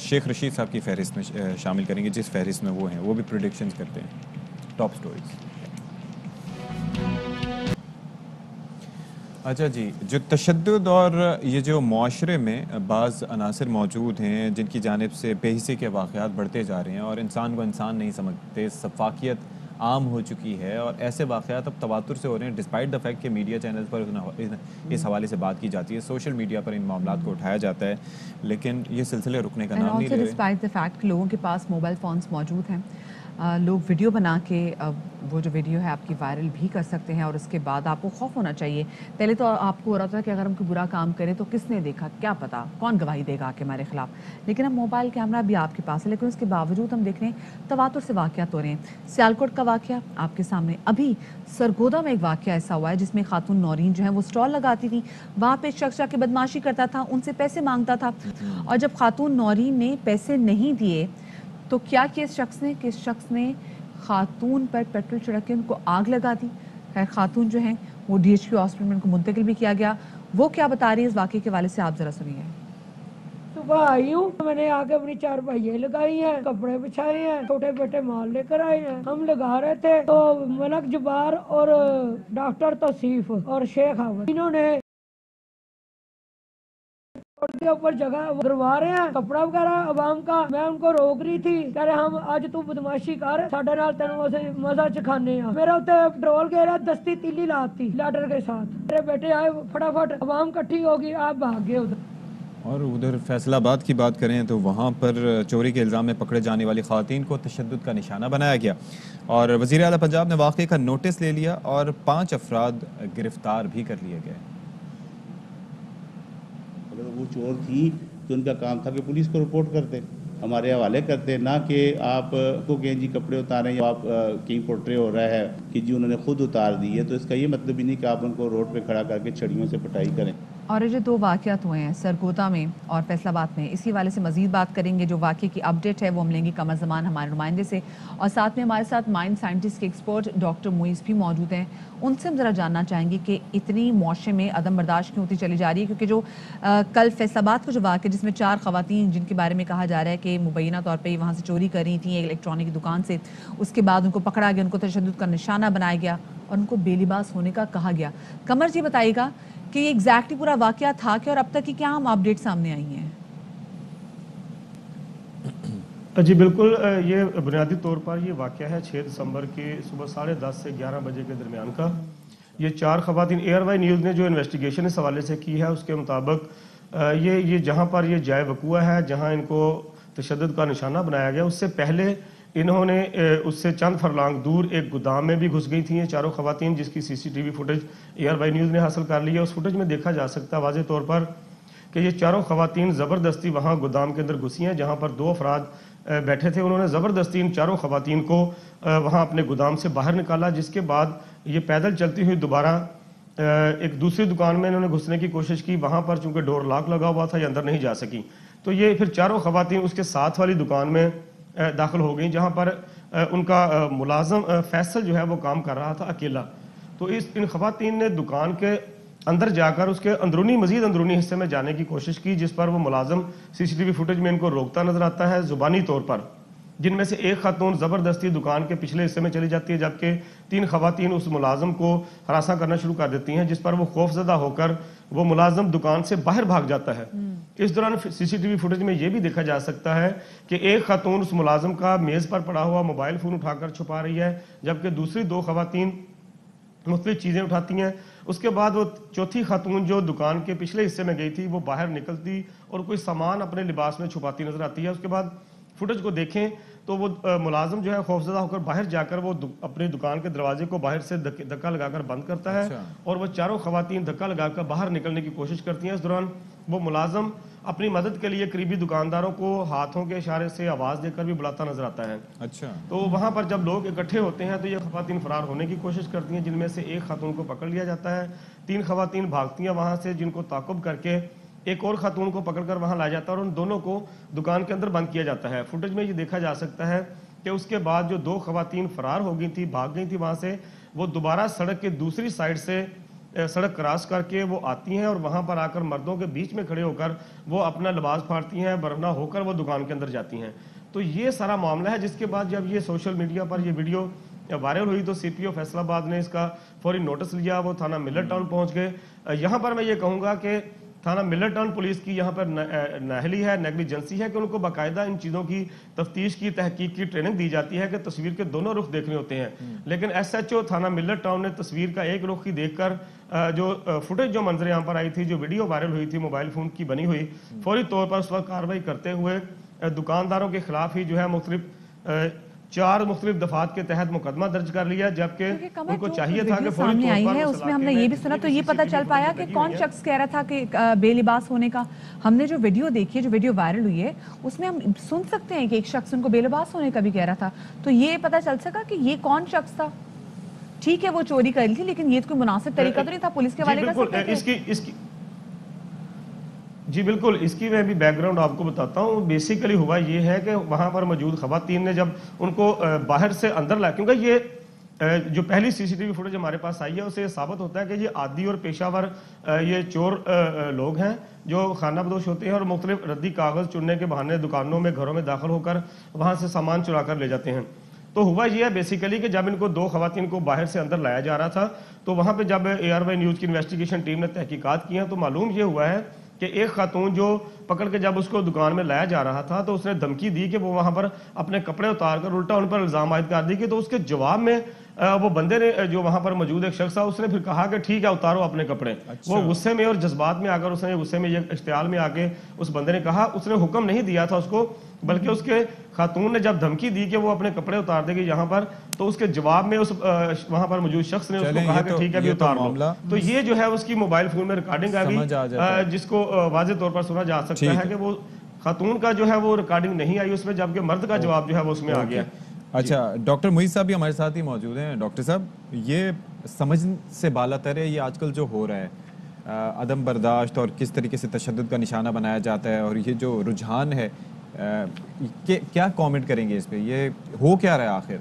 شیخ رشید صاحب کی فہرست میں شامل کریں گے, جس فہرست میں وہ ہیں, وہ بھی پریڈکشنز کرتے ہیں, ٹاپ سٹوریز. اچھا جی, جو تشدد اور یہ جو معاشرے میں بعض عناصر موجود ہیں جن کی جانب سے بے حسی کے واقعات بڑھتے جا رہے ہیں اور انسان کو انسان نہیں سمجھتے, سفاکیت عام ہو چکی ہے اور ایسے واقعات اب تواتر سے ہو رہے ہیں ڈسپائٹ دا فیکٹ کہ میڈیا چینلز پر اس حوالے سے بات کی جاتی ہے, سوشل میڈیا پر ان معاملات کو اٹھایا جاتا ہے, لیکن یہ سلسلے رکنے کا نام نہیں لے رہے. ڈسپائٹ دا فیکٹ کہ لوگوں کے پاس موبائل فونس موجود ہیں, لوگ ویڈیو بنا کے وہ جو ویڈیو ہے آپ کی وائرل بھی کر سکتے ہیں اور اس کے بعد آپ کو خوف ہونا چاہیے. پہلے تو آپ کو ہو رہا تھا کہ اگر ہم کوئی برا کام کریں تو کس نے دیکھا, کیا پتا کون گواہی دے گا کہ ہمارے خلاف, لیکن اب موبائل کیمرہ بھی آپ کے پاس ہے, لیکن اس کے باوجود ہم دیکھ رہے ہیں تواتر سے واقعات ہو رہے ہیں. سیالکوٹ کا واقعہ آپ کے سامنے, ابھی سرگودا میں ایک واقعہ ایسا ہوا ہے جس میں خاتون نورین جو ہے وہ اسٹال لگاتی تھی, وہاں پہ شخص جا کے بدماشی کرتا تھا, ان سے پیسے مانگتا تھا, اور جب خاتون نورین نے پیسے نہیں دیے تو کیا کیا اس شخص نے خاتون پر پیٹرول چھڑک کے ان کو آگ لگا دی. خیر خاتون جو ہیں وہ DHQ ہاسپٹل میں ان کو منتقل بھی کیا گیا. وہ کیا بتا رہی ہے اس واقعے کے حوالے سے آپ ذرا سنیے. صبح آئی ہوں, میں نے آ کے اپنی چارپائیاں لگائی ہیں, کپڑے بچھائے ہیں, چھوٹے بیٹے مال لے کر آئے ہیں. ہم لگا رہے تھے تو ملک جبار اور ڈاکٹر توصیف اور شیخ احمد انہوں نے کے اوپر جگہ گروا رہے ہیں کپڑا وغیرہ عوام کا. میں ان کو روک رہی تھی, کہہ رہے ہم اج تو بدماشی کر ساڈے نال تینوں مزہ چکھانے ہیں. میرے اوتے پٹرول گیرا دستی تیلی لاتی لیڈر کے ساتھ. میرے بیٹے آئے فٹافٹ, عوام کٹھی ہوگی, آپ بھاگ گئے ادھر. اور ادھر فیصل آباد کی بات کریں تو وہاں پر چوری کے الزام میں پکڑے جانے والی خواتین کو تشدد کا نشانہ بنایا گیا اور وزیر اعلیٰ پنجاب نے واقعے کا نوٹس لے لیا اور 5 افراد گرفتار بھی کر لیے گئے. اگر وہ چور تھی تو ان کا کام تھا کہ پولیس کو رپورٹ کرتے, ہمارے حوالے کرتے, نہ کہ آپ کو کہیں جی کپڑے اتاریں یا آپ کہیں پورٹرے ہو رہا ہے کہ جی انہوں نے خود اتار دی ہے. تو اس کا یہ مطلب ہی نہیں کہ آپ ان کو روڈ پہ کھڑا کر کے چھڑیوں سے پٹائی کریں. اور یہ جو 2 واقعات ہوئے ہیں سرگودا میں اور فیصل آباد میں, اسی حوالے سے مزید بات کریں گے. جو واقعے کی اپڈیٹ ہے وہ ہم لیں گے قمر زمان ہمارے نمائندے سے, اور ساتھ میں ہمارے ساتھ مائنڈ سائنٹسٹ کے ایکسپرٹ ڈاکٹر معیز بھی موجود ہیں. ان سے ہم ذرا جاننا چاہیں گے کہ اتنی معاشرے میں عدم برداشت کیوں ہوتی چلی جا رہی ہے, کیونکہ جو کل فیصل آباد کا جو واقعہ جس میں 4 خواتین جن کے بارے میں کہا جا رہا ہے کہ مبینہ طور پہ وہاں سے چوری کر رہی تھیں الیکٹرانک کی دکان سے, اس کے بعد ان کو پکڑا گیا, ان کو تشدد کا نشانہ بنایا گیا اور ان کو بے لباس ہونے کا کہا گیا. قمر جی بتائیے گا کہ یہ ایگزیکٹلی پورا واقعہ تھا کہ, اور اب تک کی کیا ہم اپڈیٹ سامنے آئی ہیں؟ جی بالکل, یہ بنیادی طور پر یہ واقعہ ہے 6 دسمبر کے صبح 10:30 سے 11 بجے کے درمیان کا. یہ 4 خواتین, ایئر وائی نیوز نے جو انویسٹیگیشن اس حوالے سے کی ہے اس کے مطابق یہ جہاں پر یہ جائے وقوع ہے جہاں ان کو تشدد کا نشانہ بنایا گیا, اس سے پہلے انہوں نے اس سے چند فرلانگ دور ایک گودام میں بھی گھس گئی تھیں یہ 4 خواتین, جس کی CCTV footage ARY news نے حاصل کر لی ہے. اس فوٹیج میں دیکھا جا سکتا ہے واضح طور پر کہ یہ 4 خواتین زبردستی وہاں گودام کے اندر گھسی ہیں جہاں پر 2 افراد بیٹھے تھے. انہوں نے زبردستی ان 4 خواتین کو وہاں اپنے گودام سے باہر نکالا, جس کے بعد یہ پیدل چلتی ہوئی دوبارہ ایک دوسری دکان میں انہوں نے گھسنے کی کوشش کی. وہاں پر چونکہ ڈور لاک لگا ہوا تھا یہ اندر نہیں جا سکی, تو یہ پھر 4 خواتین اس کے ساتھ والی دکان میں داخل ہو گئیں جہاں پر ان کا ملازم فیصل جو ہے وہ کام کر رہا تھا اکیلا. تو ان خواتین نے دکان کے اندر جا کر اس کے مزید اندرونی حصے میں جانے کی کوشش کی, جس پر وہ ملازم CCTV فوٹیج میں ان کو روکتا نظر آتا ہے زبانی طور پر, جن میں سے ایک خاتون زبردستی دکان کے پچھلے حصے میں چلی جاتی ہے جبکہ 3 خواتین اس ملازم کو ہراساں کرنا شروع کر دیتی ہیں, جس پر وہ خوف زدہ ہو کر وہ ملازم دکان سے باہر بھاگ جاتا ہے. اس دوران CCTV فوٹیج میں یہ بھی دیکھا جا سکتا ہے کہ ایک خاتون اس ملازم کا میز پر پڑا ہوا موبائل فون اٹھا کر چھپا رہی ہے جبکہ دوسری 2 خواتین مختلف چیزیں اٹھاتی ہیں. اس کے بعد وہ چوتھی خاتون جو دکان کے پچھلے حصے میں گئی تھی وہ باہر نکلتی اور کوئی سامان اپنے لباس میں چھپاتی نظر آتی ہے. اس کے بعد فوٹیج کو دیکھیں تو وہ ملازم جو ہے خوفزدہ ہو کر باہر جا کر وہ اپنی دکان کے دروازے کو باہر سے دھکا لگا کر بند کرتا ہے اور وہ 4 خواتین دھکا لگا کر باہر نکلنے کی کوشش کرتی ہیں. اس دوران وہ ملازم اپنی مدد کے لیے قریبی دکانداروں کو ہاتھوں کے اشارے سے آواز دے کر بھی بلاتا نظر آتا ہے. اچھا, تو وہاں پر جب لوگ اکٹھے ہوتے ہیں تو یہ خواتین فرار ہونے کی کوشش کرتی ہیں, جن میں سے ایک خاتون کو پکڑ لیا جاتا ہے. 3 خواتین بھاگتی ہیں وہاں سے, جن کو تعاقب کر کے ایک اور خاتون کو پکڑ کر وہاں لایا جاتا ہے اور ان دونوں کو دکان کے اندر بند کیا جاتا ہے. فوٹیج میں یہ دیکھا جا سکتا ہے کہ اس کے بعد جو 2 خواتین فرار ہو گئی تھی, بھاگ گئی تھی وہاں سے, وہ دوبارہ سڑک کے دوسری سائڈ سے سڑک کراس کر کے وہ آتی ہیں اور وہاں پر آ کر مردوں کے بیچ میں کھڑے ہو کر وہ اپنا لباس پھاڑتی ہیں, برہنہ ہو کر وہ دکان کے اندر جاتی ہیں. تو یہ سارا معاملہ ہے, جس کے بعد جب یہ سوشل میڈیا پر یہ ویڈیو وائرل ہوئی تو CPO فیصل آباد نے اس کا فوری نوٹس لیا. وہ تھانہ ملر ٹاؤن پہنچ گئے. یہاں پر میں یہ کہوں گا کہ تھانہ ملر ٹاؤن پولیس کی یہاں پر نااہلی ہے، نیگلیجنسی ہے کہ ان کو باقاعدہ ان چیزوں کی تفتیش کی، تحقیق کی ٹریننگ دی جاتی ہے کہ تصویر کے دونوں رخ دیکھنے ہوتے ہیں، لیکن ایس ایچ او تھانہ ملر ٹاؤن نے تصویر کا ایک رخ ہی دیکھ کر جو فوٹیج جو منظر یہاں پر آئی تھی، جو ویڈیو وائرل ہوئی تھی موبائل فون کی بنی ہوئی، فوری طور پر اس وقت کارروائی کرتے ہوئے دکانداروں کے خلاف ہی جو ہے مختلف 4 مختلف دفعات کے تحت مقدمہ درج کر لیا، جبکہ ان کو چاہیے تھا کہ فوری طور پر ہے اس میں ہم نے یہ بھی سنا تو یہ پتہ چل پایا کہ کون شخص کہہ رہا تھا کہ بے لباس ہونے کا. ہم نے جو ویڈیو دیکھی ہے، جو ویڈیو وائرل ہوئی ہے، اس میں ہم سن سکتے ہیں کہ ایک شخص ان کو بے لباس ہونے کا بھی کہہ رہا تھا. تو یہ پتہ چل سکا کہ یہ کون شخص تھا. ٹھیک ہے وہ چوری کر لی تھی، لیکن یہ کوئی مناسب طریقہ تو نہیں تھا پولیس کے والے کا. جی بالکل، اس کی میں بھی بیک گراؤنڈ آپ کو بتاتا ہوں. بیسیکلی ہوا یہ ہے کہ وہاں پر موجود خواتین نے جب ان کو باہر سے اندر لایا، کیونکہ یہ جو پہلی سی سی ٹی وی فوٹیج ہمارے پاس آئی ہے اسے یہ ثابت ہوتا ہے کہ یہ عادی اور پیشہ ور یہ چور لوگ ہیں جو خانہ بدوش ہوتے ہیں اور مختلف ردی کاغذ چننے کے بہانے دکانوں میں، گھروں میں داخل ہو کر وہاں سے سامان چرا کر لے جاتے ہیں. تو ہوا یہ ہے بیسیکلی کہ جب ان کو 2 خواتین کو باہر سے اندر لایا جا رہا تھا تو وہاں پہ جب اے آر وائی نیوز کی انویسٹیگیشن ٹیم نے تحقیقات کی ہیں تو معلوم یہ ہوا ہے کہ ایک خاتون جو پکڑ کے جب اس کو دکان میں لایا جا رہا تھا تو اس نے دھمکی دی کہ وہ وہاں پر اپنے کپڑے اتار کر الٹا ان پر الزام عائد کر دی کہ تو اس کے جواب میں وہ بندے نے جو وہاں پر موجود ایک شخص تھا اس نے پھر کہا کہ ٹھیک ہے اتارو اپنے کپڑے. وہ غصے میں اور جذبات میں آ کر اس نے غصے میں یہ اشتعال میں آ کے اس بندے نے کہا، اس نے حکم نہیں دیا تھا اس کو بلکہ اس کے خاتون نے جب دھمکی دی کہ وہ اپنے کپڑے اتار دے گی یہاں پر تو اس کے جواب میں اس وہاں پر موجود شخص نے اس کو کہا کہ ٹھیک ہے بھی اتار لو. تو یہ جو ہے اس کی موبائل فون میں ریکارڈنگ آ گئی جس کو واضح طور پر سنا جا سکتا ہے کہ وہ خاتون کا جو ہے وہ ریکارڈنگ نہیں آئی اس میں، جبکہ مرد کا جواب جو ہے وہ اس میں آ گیا. اچھا ڈاکٹر محیط صاحب بھی ہمارے ساتھ ہی موجود ہیں. ڈاکٹر صاحب یہ سمجھ سے بالا تر ہے یہ آج کل جو ہو رہا ہے عدم برداشت اور کس طریقے سے تشدد کا نشانہ بنایا جاتا ہے اور یہ جو رجحان ہے کیا کامنٹ کریں گے اس پہ؟ یہ ہو کیا رہا ہے آخر؟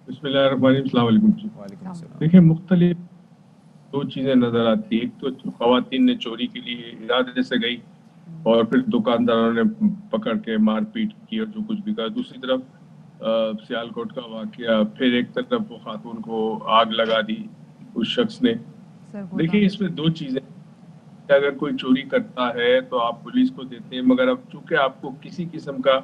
بسم اللہ الرحمن الرحیم. السلام علیکم جی. وعلیکم السلام. دیکھیں مختلف 2 چیزیں نظر آتی ہیں. ایک تو خواتین نے چوری کے لیے ارادے سے گئی اور پھر دکانداروں نے پکڑ کے مار پیٹ کی اور جو کچھ بھی کہا. دوسری طرف سیالکوٹ کا واقعہ، پھر ایک طرف وہ خاتون کو آگ لگا دی اس شخص نے. دیکھیں اس میں 2 چیزیں، اگر کوئی چوری کرتا ہے تو آپ پولیس کو دیتے ہیں، مگر اب چونکہ آپ کو کسی قسم کا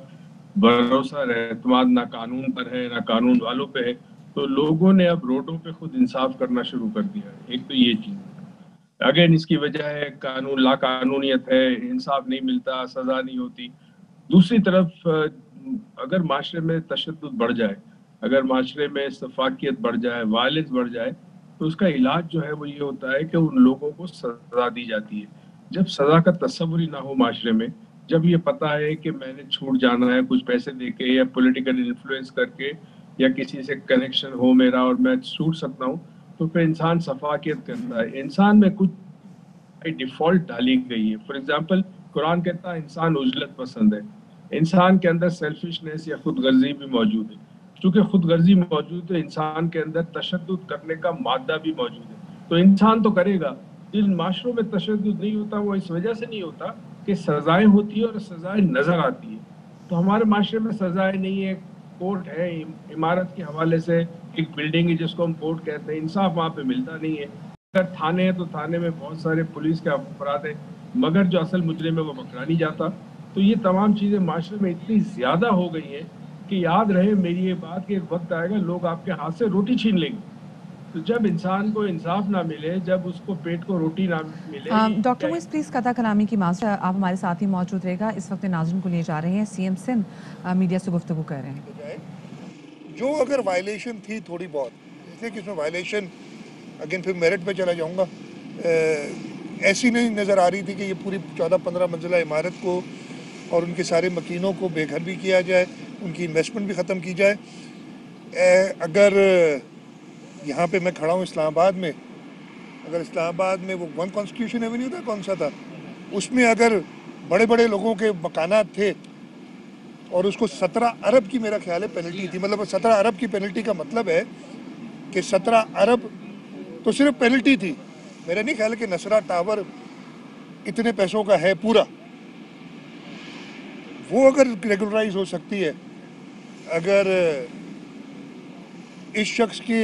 بھروسہ اعتماد نہ قانون پر ہے نہ قانون والوں پہ ہے تو لوگوں نے اب روڈوں پہ خود انصاف کرنا شروع کر دیا ہے. ایک تو یہ چیز اگین اس کی وجہ ہے قانون، لا قانونیت ہے، انصاف نہیں ملتا، سزا نہیں ہوتی. دوسری طرف اگر معاشرے میں تشدد بڑھ جائے، اگر معاشرے میں سفاکیت بڑھ جائے، وائلنس بڑھ جائے تو اس کا علاج جو ہے وہ یہ ہوتا ہے کہ ان لوگوں کو سزا دی جاتی ہے. جب سزا کا تصور ہی نہ ہو معاشرے میں، جب یہ پتہ ہے کہ میں نے چھوٹ جانا ہے کچھ پیسے دے کے یا پولیٹیکل انفلوئنس کر کے یا کسی سے کنیکشن ہو میرا اور میں چھوٹ سکتا ہوں تو پھر انسان سفاکیت کرتا ہے. انسان میں کچھ ڈیفالٹ ڈالی گئی ہے. فار ایگزامپل قرآن کہتا ہے انسان عجلت پسند ہے. انسان کے اندر سیلفشنس یا خود غرضی بھی موجود ہے. چونکہ خود غرضی موجود ہے انسان کے اندر تشدد کرنے کا مادہ بھی موجود ہے. تو انسان تو کرے گا. جن معاشروں میں تشدد نہیں ہوتا وہ اس وجہ سے نہیں ہوتا کہ سزائیں ہوتی ہیں اور سزائیں نظر آتی ہیں. تو ہمارے معاشرے میں سزائیں نہیں ہے. کورٹ ہے، عمارت کے حوالے سے ایک بلڈنگ ہے جس کو ہم کورٹ کہتے ہیں، انصاف وہاں پہ ملتا نہیں ہے. اگر تھانے ہیں تو تھانے میں بہت سارے پولیس کے افراد ہیں مگر جو اصل مجرم ہے وہ پکڑا نہیں جاتا. تو یہ تمام چیزیں معاشرے میں اتنی زیادہ ہو گئی ہیں کہ یاد رہے میری یہ بات کہ ایک وقت آئے گا لوگ آپ کے ہاتھ سے روٹی چھین لیں گے. تو جب انسان کو انصاف نہ ملے، جب اس کو پیٹ کو روٹی نہ ملے. ڈاکٹر محیط پلیز قطع کلامی کی معذرت، آپ ہمارے ساتھ ہی موجود رہے گا. اس وقت ناظرین کو لیے جا رہے ہیں سی ایم سندھ میڈیا سے گفتگو کر رہے ہیں. جو اگر وائلیشن تھی تھوڑی بہت، اس لیے کہ اس میں وائلیشن اگین پھر میرٹ پہ چلا جاؤں گا، ایسی نہیں نظر آ رہی تھی کہ یہ پوری 14-15 منزلہ عمارت کو اور ان کے سارے مکینوں کو بے گھر بھی کیا جائے، ان کی انویسٹمنٹ بھی ختم کی جائے. اگر یہاں پہ میں کھڑا ہوں اسلام آباد میں، اگر اسلام آباد میں وہ 1 کانسٹیٹیوشن ایونیو تھا، کون سا تھا، اس میں اگر بڑے بڑے لوگوں کے مکانات تھے اور اس کو 17 ارب کی میرا خیال ہے پینلٹی تھی. مطلب 17 ارب کی پینلٹی کا مطلب ہے کہ 17 ارب تو صرف پینلٹی تھی. میرا نہیں خیال ہے کہ نصرہ ٹاور اتنے پیسوں کا ہے پورا. وہ اگر ریگولرائز ہو سکتی ہے، اگر اس شخص کے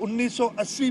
1980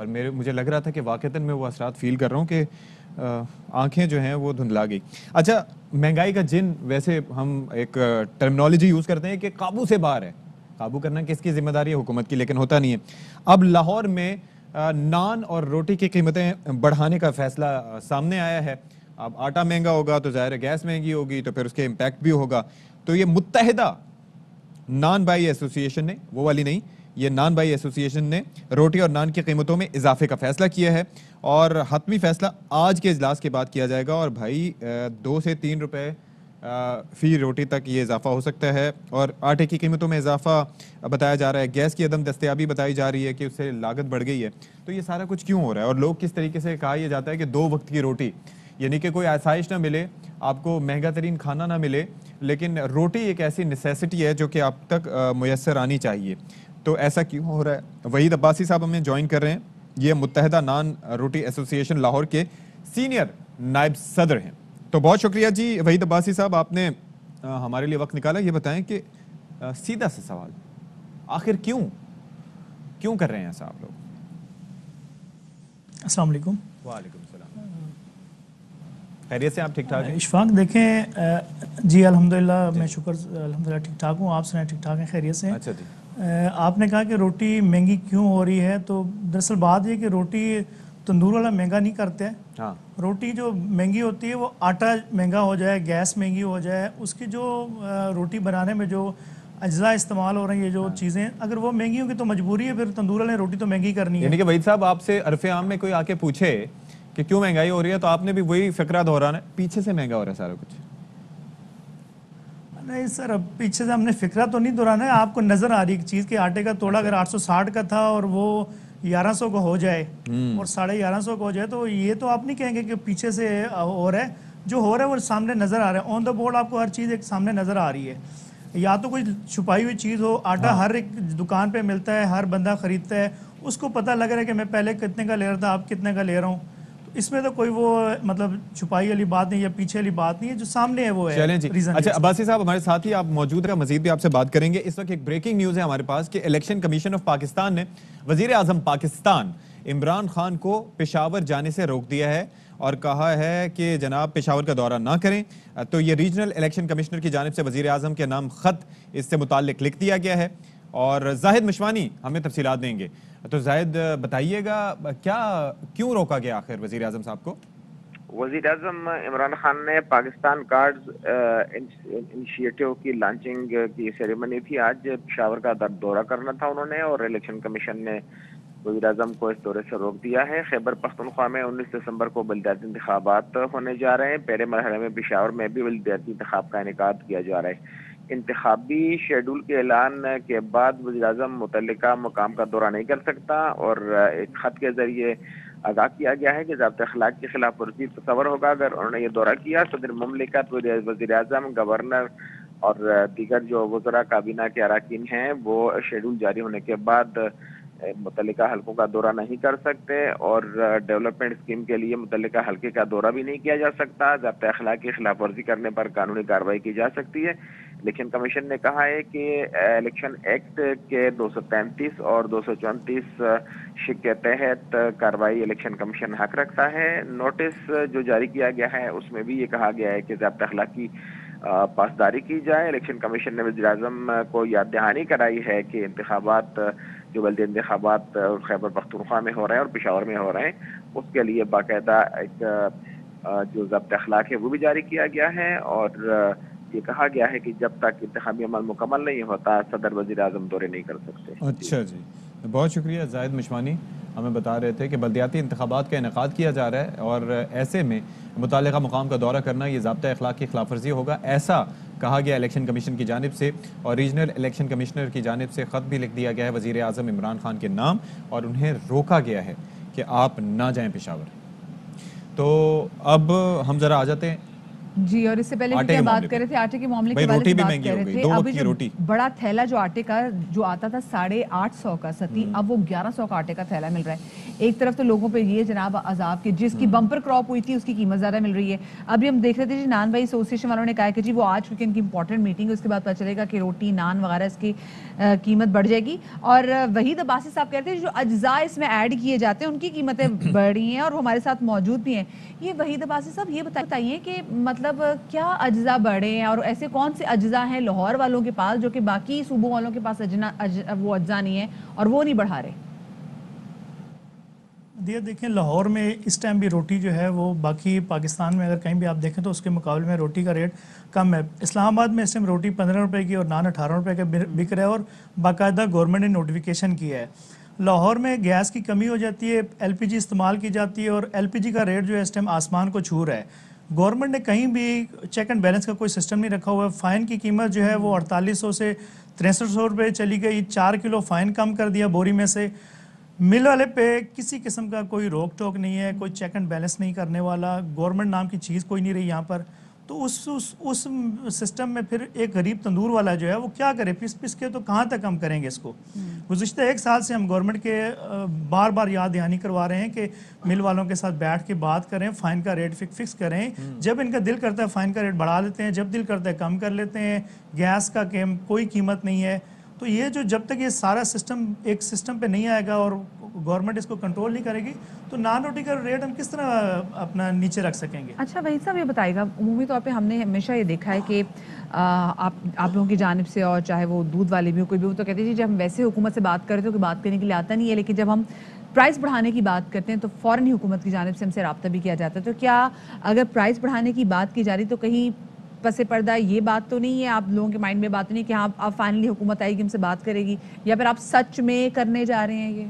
اور مجھے لگ رہا تھا کہ واقعتاً میں وہ اثرات فیل کر رہا ہوں کہ آنکھیں جو ہیں وہ دھندلا گئی. اچھا, مہنگائی کا جن, ویسے ہم ایک ٹرمنالوجی یوز کرتے ہیں کہ قابو سے باہر ہے. قابو کرنا کس کی ذمہ داری ہے؟ حکومت کی, لیکن ہوتا نہیں ہے. اب لاہور میں نان اور روٹی کی قیمتیں بڑھانے کا فیصلہ سامنے آیا ہے. اب آٹا مہنگا ہوگا تو ظاہر ہے گیس مہنگی ہوگی, تو پھر اس کے امپیکٹ بھی ہوگا. تو یہ متحدہ نان بائی ایسوسی ایشن نے, وہ والی نہیں, یہ نان بائی ایسوسی ایشن نے روٹی اور نان کی قیمتوں میں اضافے کا فیصلہ کیا ہے, اور حتمی فیصلہ آج کے اجلاس کے بعد کیا جائے گا. اور بھائی 2 سے 3 روپے فی روٹی تک یہ اضافہ ہو سکتا ہے. اور آٹے کی قیمتوں میں اضافہ بتایا جا رہا ہے. گیس کی عدم دستیابی بتائی جا رہی ہے کہ اس سے لاگت بڑھ گئی ہے. تو یہ سارا کچھ کیوں ہو رہا ہے؟ اور لوگ کس طریقے سے, کہا یہ جاتا ہے کہ 2 وقت کی روٹی, یعنی کہ کوئی آسائش نہ ملے, آپ کو مہنگا ترین کھانا نہ ملے, لیکن روٹی ایک ایسی نیسیسٹی ہے جو کہ آپ تک میسر آنی چاہیے. تو ایسا کیوں ہو رہا ہے؟ وحید عباسی صاحب ہمیں جوائن کر رہے ہیں. یہ متحدہ نان روٹی ایسوسی ایشن لاہور کے سینئر نائب صدر ہیں. تو بہت شکریہ جی وحید عباسی صاحب, آپ نے ہمارے لیے وقت نکالا. یہ بتائیں کہ سیدھا سا سوال, آخر کیوں کر رہے ہیں ایسا آپ لوگ؟ السلام علیکم. وعلیکم السلام. خیریت سے آپ ٹھیک ٹھاک ہیں؟ اشفاق دیکھیں جی الحمدللہ, میں شکر الحمدللہ ٹھیک ٹھاک ہوں. آپ سنائیں ٹھیک ٹھاک ہیں, خیریت سے؟ اچھا جی. آپ نے کہا کہ روٹی مہنگی کیوں ہو رہی ہے, تو دراصل بات یہ کہ روٹی تندور والا مہنگا نہیں کرتے ہیں. ہاں, روٹی جو مہنگی ہوتی ہے وہ آٹا مہنگا ہو جائے, گیس مہنگی ہو جائے, اس کی جو روٹی بنانے میں جو اجزاء استعمال ہو رہے ہیں, یہ جو چیزیں اگر وہ مہنگی ہوں گی تو مجبوری ہے پھر تندور والے روٹی تو مہنگی کرنی ہے. یعنی کہ وحید صاحب آپ سے عرف عام میں کوئی آ کے پوچھے کہ کیوں مہنگائی ہو رہی ہے, تو آپ نے بھی وہی فقرہ دہرانا ہے, پیچھے سے مہنگا ہو رہا ہے سارا کچھ. نہیں سر, پیچھے سے ہم نے فکرہ تو نہیں دہرانا ہے. آپ کو نظر آ رہی ایک چیز کہ آٹے کا توڑا اگر 860 کا تھا اور وہ 1100 کو ہو جائے اور 1150 کو ہو جائے, تو یہ تو آپ نہیں کہیں گے کہ پیچھے سے ہو رہا ہے. جو ہو رہا ہے وہ سامنے نظر آ رہا ہے. آن دا بورڈ آپ کو ہر چیز ایک سامنے نظر آ رہی ہے. یا تو کوئی چھپائی ہوئی چیز ہو, آٹا ہر ایک دکان پہ ملتا ہے, ہر بندہ خریدتا ہے, اس کو پتہ لگ رہا ہے کہ میں پہلے کتنے کا لے رہا تھا, اب کتنے کا لے رہا ہوں. اس میں تو کوئی وہ مطلب چھپائی والی بات نہیں یا پیچھے والی بات نہیں ہے, جو سامنے ہے وہ ہے. چلیں جی. اچھا عباسی صاحب ہمارے ساتھ ہی آپ موجود ہیں, مزید بھی آپ سے بات کریں گے. اس وقت ایک بریکنگ نیوز ہے ہمارے پاس کہ الیکشن کمیشن آف پاکستان نے وزیر اعظم پاکستان عمران خان کو پشاور جانے سے روک دیا ہے اور کہا ہے کہ جناب پشاور کا دورہ نہ کریں. تو یہ ریجنل الیکشن کمشنر کی جانب سے وزیر اعظم کے نام خط اس سے متعلق لکھ دیا گیا ہے, اور زاہد مشوانی ہمیں تفصیلات دیں گے. تو زاہد بتائیے گا کیوں روکا گیا آخر وزیر اعظم صاحب کو؟ وزیر اعظم عمران خان نے پاکستان کارڈز انیشیٹو کی لانچنگ کی سیریمنی تھی آج, پشاور کا دورہ کرنا تھا انہوں نے, اور الیکشن کمیشن نے وزیر اعظم کو اس دورے سے روک دیا ہے. خیبر پختونخوا میں 19 دسمبر کو بلدیاتی انتخابات ہونے جا رہے ہیں. پہلے مرحلے میں پشاور میں بھی بلدیاتی انتخاب کا انعقاد کیا جا رہا ہے. انتخابی شیڈول کے اعلان کے بعد وزیر اعظم متعلقہ مقام کا دورہ نہیں کر سکتا, اور ایک خط کے ذریعے آگاہ کیا گیا ہے کہ ضابطۂ اخلاق کے خلاف ورزی تصور ہوگا اگر انہوں نے یہ دورہ کیا. صدر مملکت, وزیر اعظم, گورنر اور دیگر جو وزراء کابینہ کے اراکین ہیں وہ شیڈول جاری ہونے کے بعد متعلقہ حلقوں کا دورہ نہیں کر سکتے, اور ڈیولپمنٹ اسکیم کے لیے متعلقہ حلقے کا دورہ بھی نہیں کیا جا سکتا. ضابطۂ اخلاق کی خلاف ورزی کرنے پر قانونی کارروائی کی جا سکتی ہے. الیکشن کمیشن نے کہا ہے کہ الیکشن ایکٹ کے 233 اور 234 شق کے تحت کارروائی الیکشن کمیشن حق رکھتا ہے. نوٹس جو جاری کیا گیا ہے اس میں بھی یہ کہا گیا ہے کہ ضابطۂ اخلاق کی پاسداری کی جائے. الیکشن کمیشن نے وزیر اعظم کو یاد دہانی کرائی ہے کہ انتخابات جو بلدی انتخابات خیبر پختونخوا میں ہو رہے ہیں اور پشاور میں ہو رہے ہیں, اس کے لیے باقاعدہ ایک جو ضابطۂ اخلاق ہے وہ بھی جاری کیا گیا ہے, اور یہ کہا گیا ہے کہ جب تک انتخابی عمل مکمل نہیں ہوتا صدر وزیر اعظم دورے نہیں کر سکتے. اچھا جی, بہت شکریہ. زاہد مشوانی ہمیں بتا رہے تھے کہ بلدیاتی انتخابات کا انعقاد کیا جا رہا ہے, اور ایسے میں متعلقہ مقام کا دورہ کرنا یہ ضابطۂ اخلاق کی خلاف ورزی ہوگا, ایسا کہا گیا الیکشن کمیشن کی جانب سے. اور ریجنل الیکشن کمشنر کی جانب سے خط بھی لکھ دیا گیا ہے وزیر اعظم عمران خان کے نام, اور انہیں روکا گیا ہے کہ آپ نہ جائیں پشاور. تو اب ہم ذرا آ جاتے ہیں جی, اور اس سے پہلے کیا بات کر رہے تھے آٹے کے معاملے کے بارے میں بات کر رہے تھے. ابھی جو بڑا تھیلا جو آٹے کا جو آتا تھا 850 کا ستی, اب وہ 1100 کا آٹے کا تھیلا مل رہا ہے. ایک طرف تو لوگوں پہ یہ جناب عذاب کہ جس کی بمپر کراپ ہوئی تھی اس کی قیمت زیادہ مل رہی ہے. ابھی ہم دیکھ رہے تھے جی نان بھائی ایسوسیشن والوں نے کہا کہ جی وہ آج کیونکہ ان کی امپورٹنٹ میٹنگ ہے, اس کے بعد پتہ چلے گا کہ روٹی نان وغیرہ اس کی قیمت بڑھ جائے گی. اور وحید عباسی صاحب کہتے ہیں جو اجزاء اس میں ایڈ کیے جاتے ہیں ان کی قیمتیں بڑھ رہی ہیں, اور وہ ہمارے ساتھ موجود بھی ہیں. یہ وحید عباسی صاحب یہ بتائیے کہ مطلب کیا اجزاء بڑھے ہیں, اور ایسے کون سے اجزاء ہیں لاہور والوں کے پاس جو کہ باقی صوبوں والوں کے پاس وہ اجزاء نہیں ہیں اور وہ نہیں بڑھا رہے؟ دیکھیں لاہور میں اس ٹائم بھی روٹی جو ہے وہ باقی پاکستان میں اگر کہیں بھی آپ دیکھیں تو اس کے مقابلے میں روٹی کا ریٹ کم ہے. اسلام آباد میں اس ٹائم روٹی 15 روپے کی اور نان 18 روپے کا بک رہا ہے, اور باقاعدہ گورنمنٹ نے نوٹیفیکیشن کیا ہے. لاہور میں گیس کی کمی ہو جاتی ہے, ایل پی جی استعمال کی جاتی ہے, اور ایل پی جی کا ریٹ جو ہے اس ٹائم آسمان کو چھو رہا ہے. گورنمنٹ نے کہیں بھی چیک اینڈ بیلنس کا کوئی سسٹم نہیں رکھا ہوا ہے. فائن کی قیمت جو ہے وہ 4800 سے 6300 روپے چلی گئی. 4 کلو فائن کم کر دیا بوری میں سے. مل والے پہ کسی قسم کا کوئی روک ٹوک نہیں ہے, کوئی چیک اینڈ بیلنس نہیں کرنے والا, گورنمنٹ نام کی چیز کوئی نہیں رہی یہاں پر. تو اس سسٹم میں پھر ایک غریب تندور والا جو ہے وہ کیا کرے, پس کے تو کہاں تک ہم کریں گے اس کو. گزشتہ 1 سال سے ہم گورنمنٹ کے بار بار یاد دہانی کروا رہے ہیں کہ مل والوں کے ساتھ بیٹھ کے بات کریں, فائن کا ریٹ فکس کریں. جب ان کا دل کرتا ہے فائن کا ریٹ بڑھا لیتے ہیں, جب دل کرتا ہے کم کر لیتے ہیں. گیس کا کوئی قیمت نہیں ہے. تو یہ جو جب تک یہ سارا سسٹم ایک سسٹم پہ نہیں آئے گا اور گورنمنٹ اس کو کنٹرول نہیں کرے گی تو نان روٹی کا ریٹ ہم کس طرح اپنا نیچے رکھ سکیں گے. اچھا وحید صاحب یہ بتائے گا, عمومی طور پہ ہم نے ہمیشہ یہ دیکھا ہے کہ آپ لوگوں کی جانب سے, اور چاہے وہ دودھ والے بھی ہو کوئی بھی ہو, تو کہتے ہیں جب ہم ویسے حکومت سے بات کرتے ہیں تو بات کرنے کے لیے آتا نہیں ہے, لیکن جب ہم پرائس بڑھانے کی بات کرتے ہیں تو فوراً ہی حکومت کی جانب سے ہم سے رابطہ بھی کیا جاتا ہے. تو کیا اگر پرائس بڑھانے کی بات کی جا رہی تو کہیں پس پردہ یہ بات تو نہیں ہے آپ لوگوں کے مائنڈ میں بات تو نہیں کہ ہاں اب فائنلی حکومت آئے گی ہم سے بات کرے گی, یا پھر آپ سچ میں کرنے جا رہے ہیں یہ؟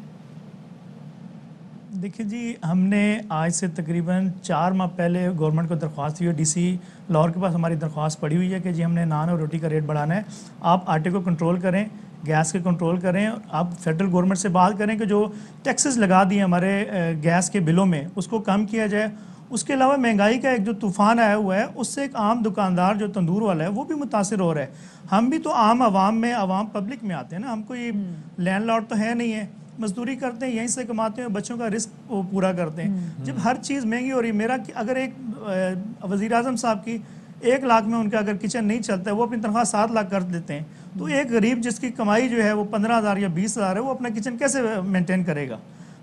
دیکھیں جی, ہم نے آج سے تقریباً 4 ماہ پہلے گورنمنٹ کو درخواست دی ہے. ڈی سی لاہور کے پاس ہماری درخواست پڑی ہوئی ہے کہ جی ہم نے نان اور روٹی کا ریٹ بڑھانا ہے, آپ آٹے کو کنٹرول کریں, گیس کے کنٹرول کریں. آپ فیڈرل گورنمنٹ سے بات کریں کہ جو ٹیکسز لگا دیے ہمارے گیس کے بلوں میں اس کو کم کیا جائے. اس کے علاوہ مہنگائی کا ایک جو طوفان آیا ہوا ہے اس سے ایک عام دکاندار جو تندور والا ہے وہ بھی متاثر ہو رہا ہے. ہم بھی تو عام عوام پبلک میں آتے ہیں نا, ہم کوئی لینڈ لارڈ تو ہے نہیں ہے, مزدوری کرتے ہیں, یہیں سے کماتے ہیں, بچوں کا رزق پورا کرتے ہیں. جب ہر چیز مہنگی ہو رہی ہے, میرا اگر ایک وزیر اعظم صاحب کی 1 لاکھ میں ان کا اگر کچن نہیں چلتا ہے, وہ اپنی تنخواہ 7 لاکھ کر دیتے ہیں, تو ایک غریب جس کی کمائی جو ہے وہ 15,000 یا 20,000 ہے, وہ اپنا کچن کیسے مینٹین کرے گا.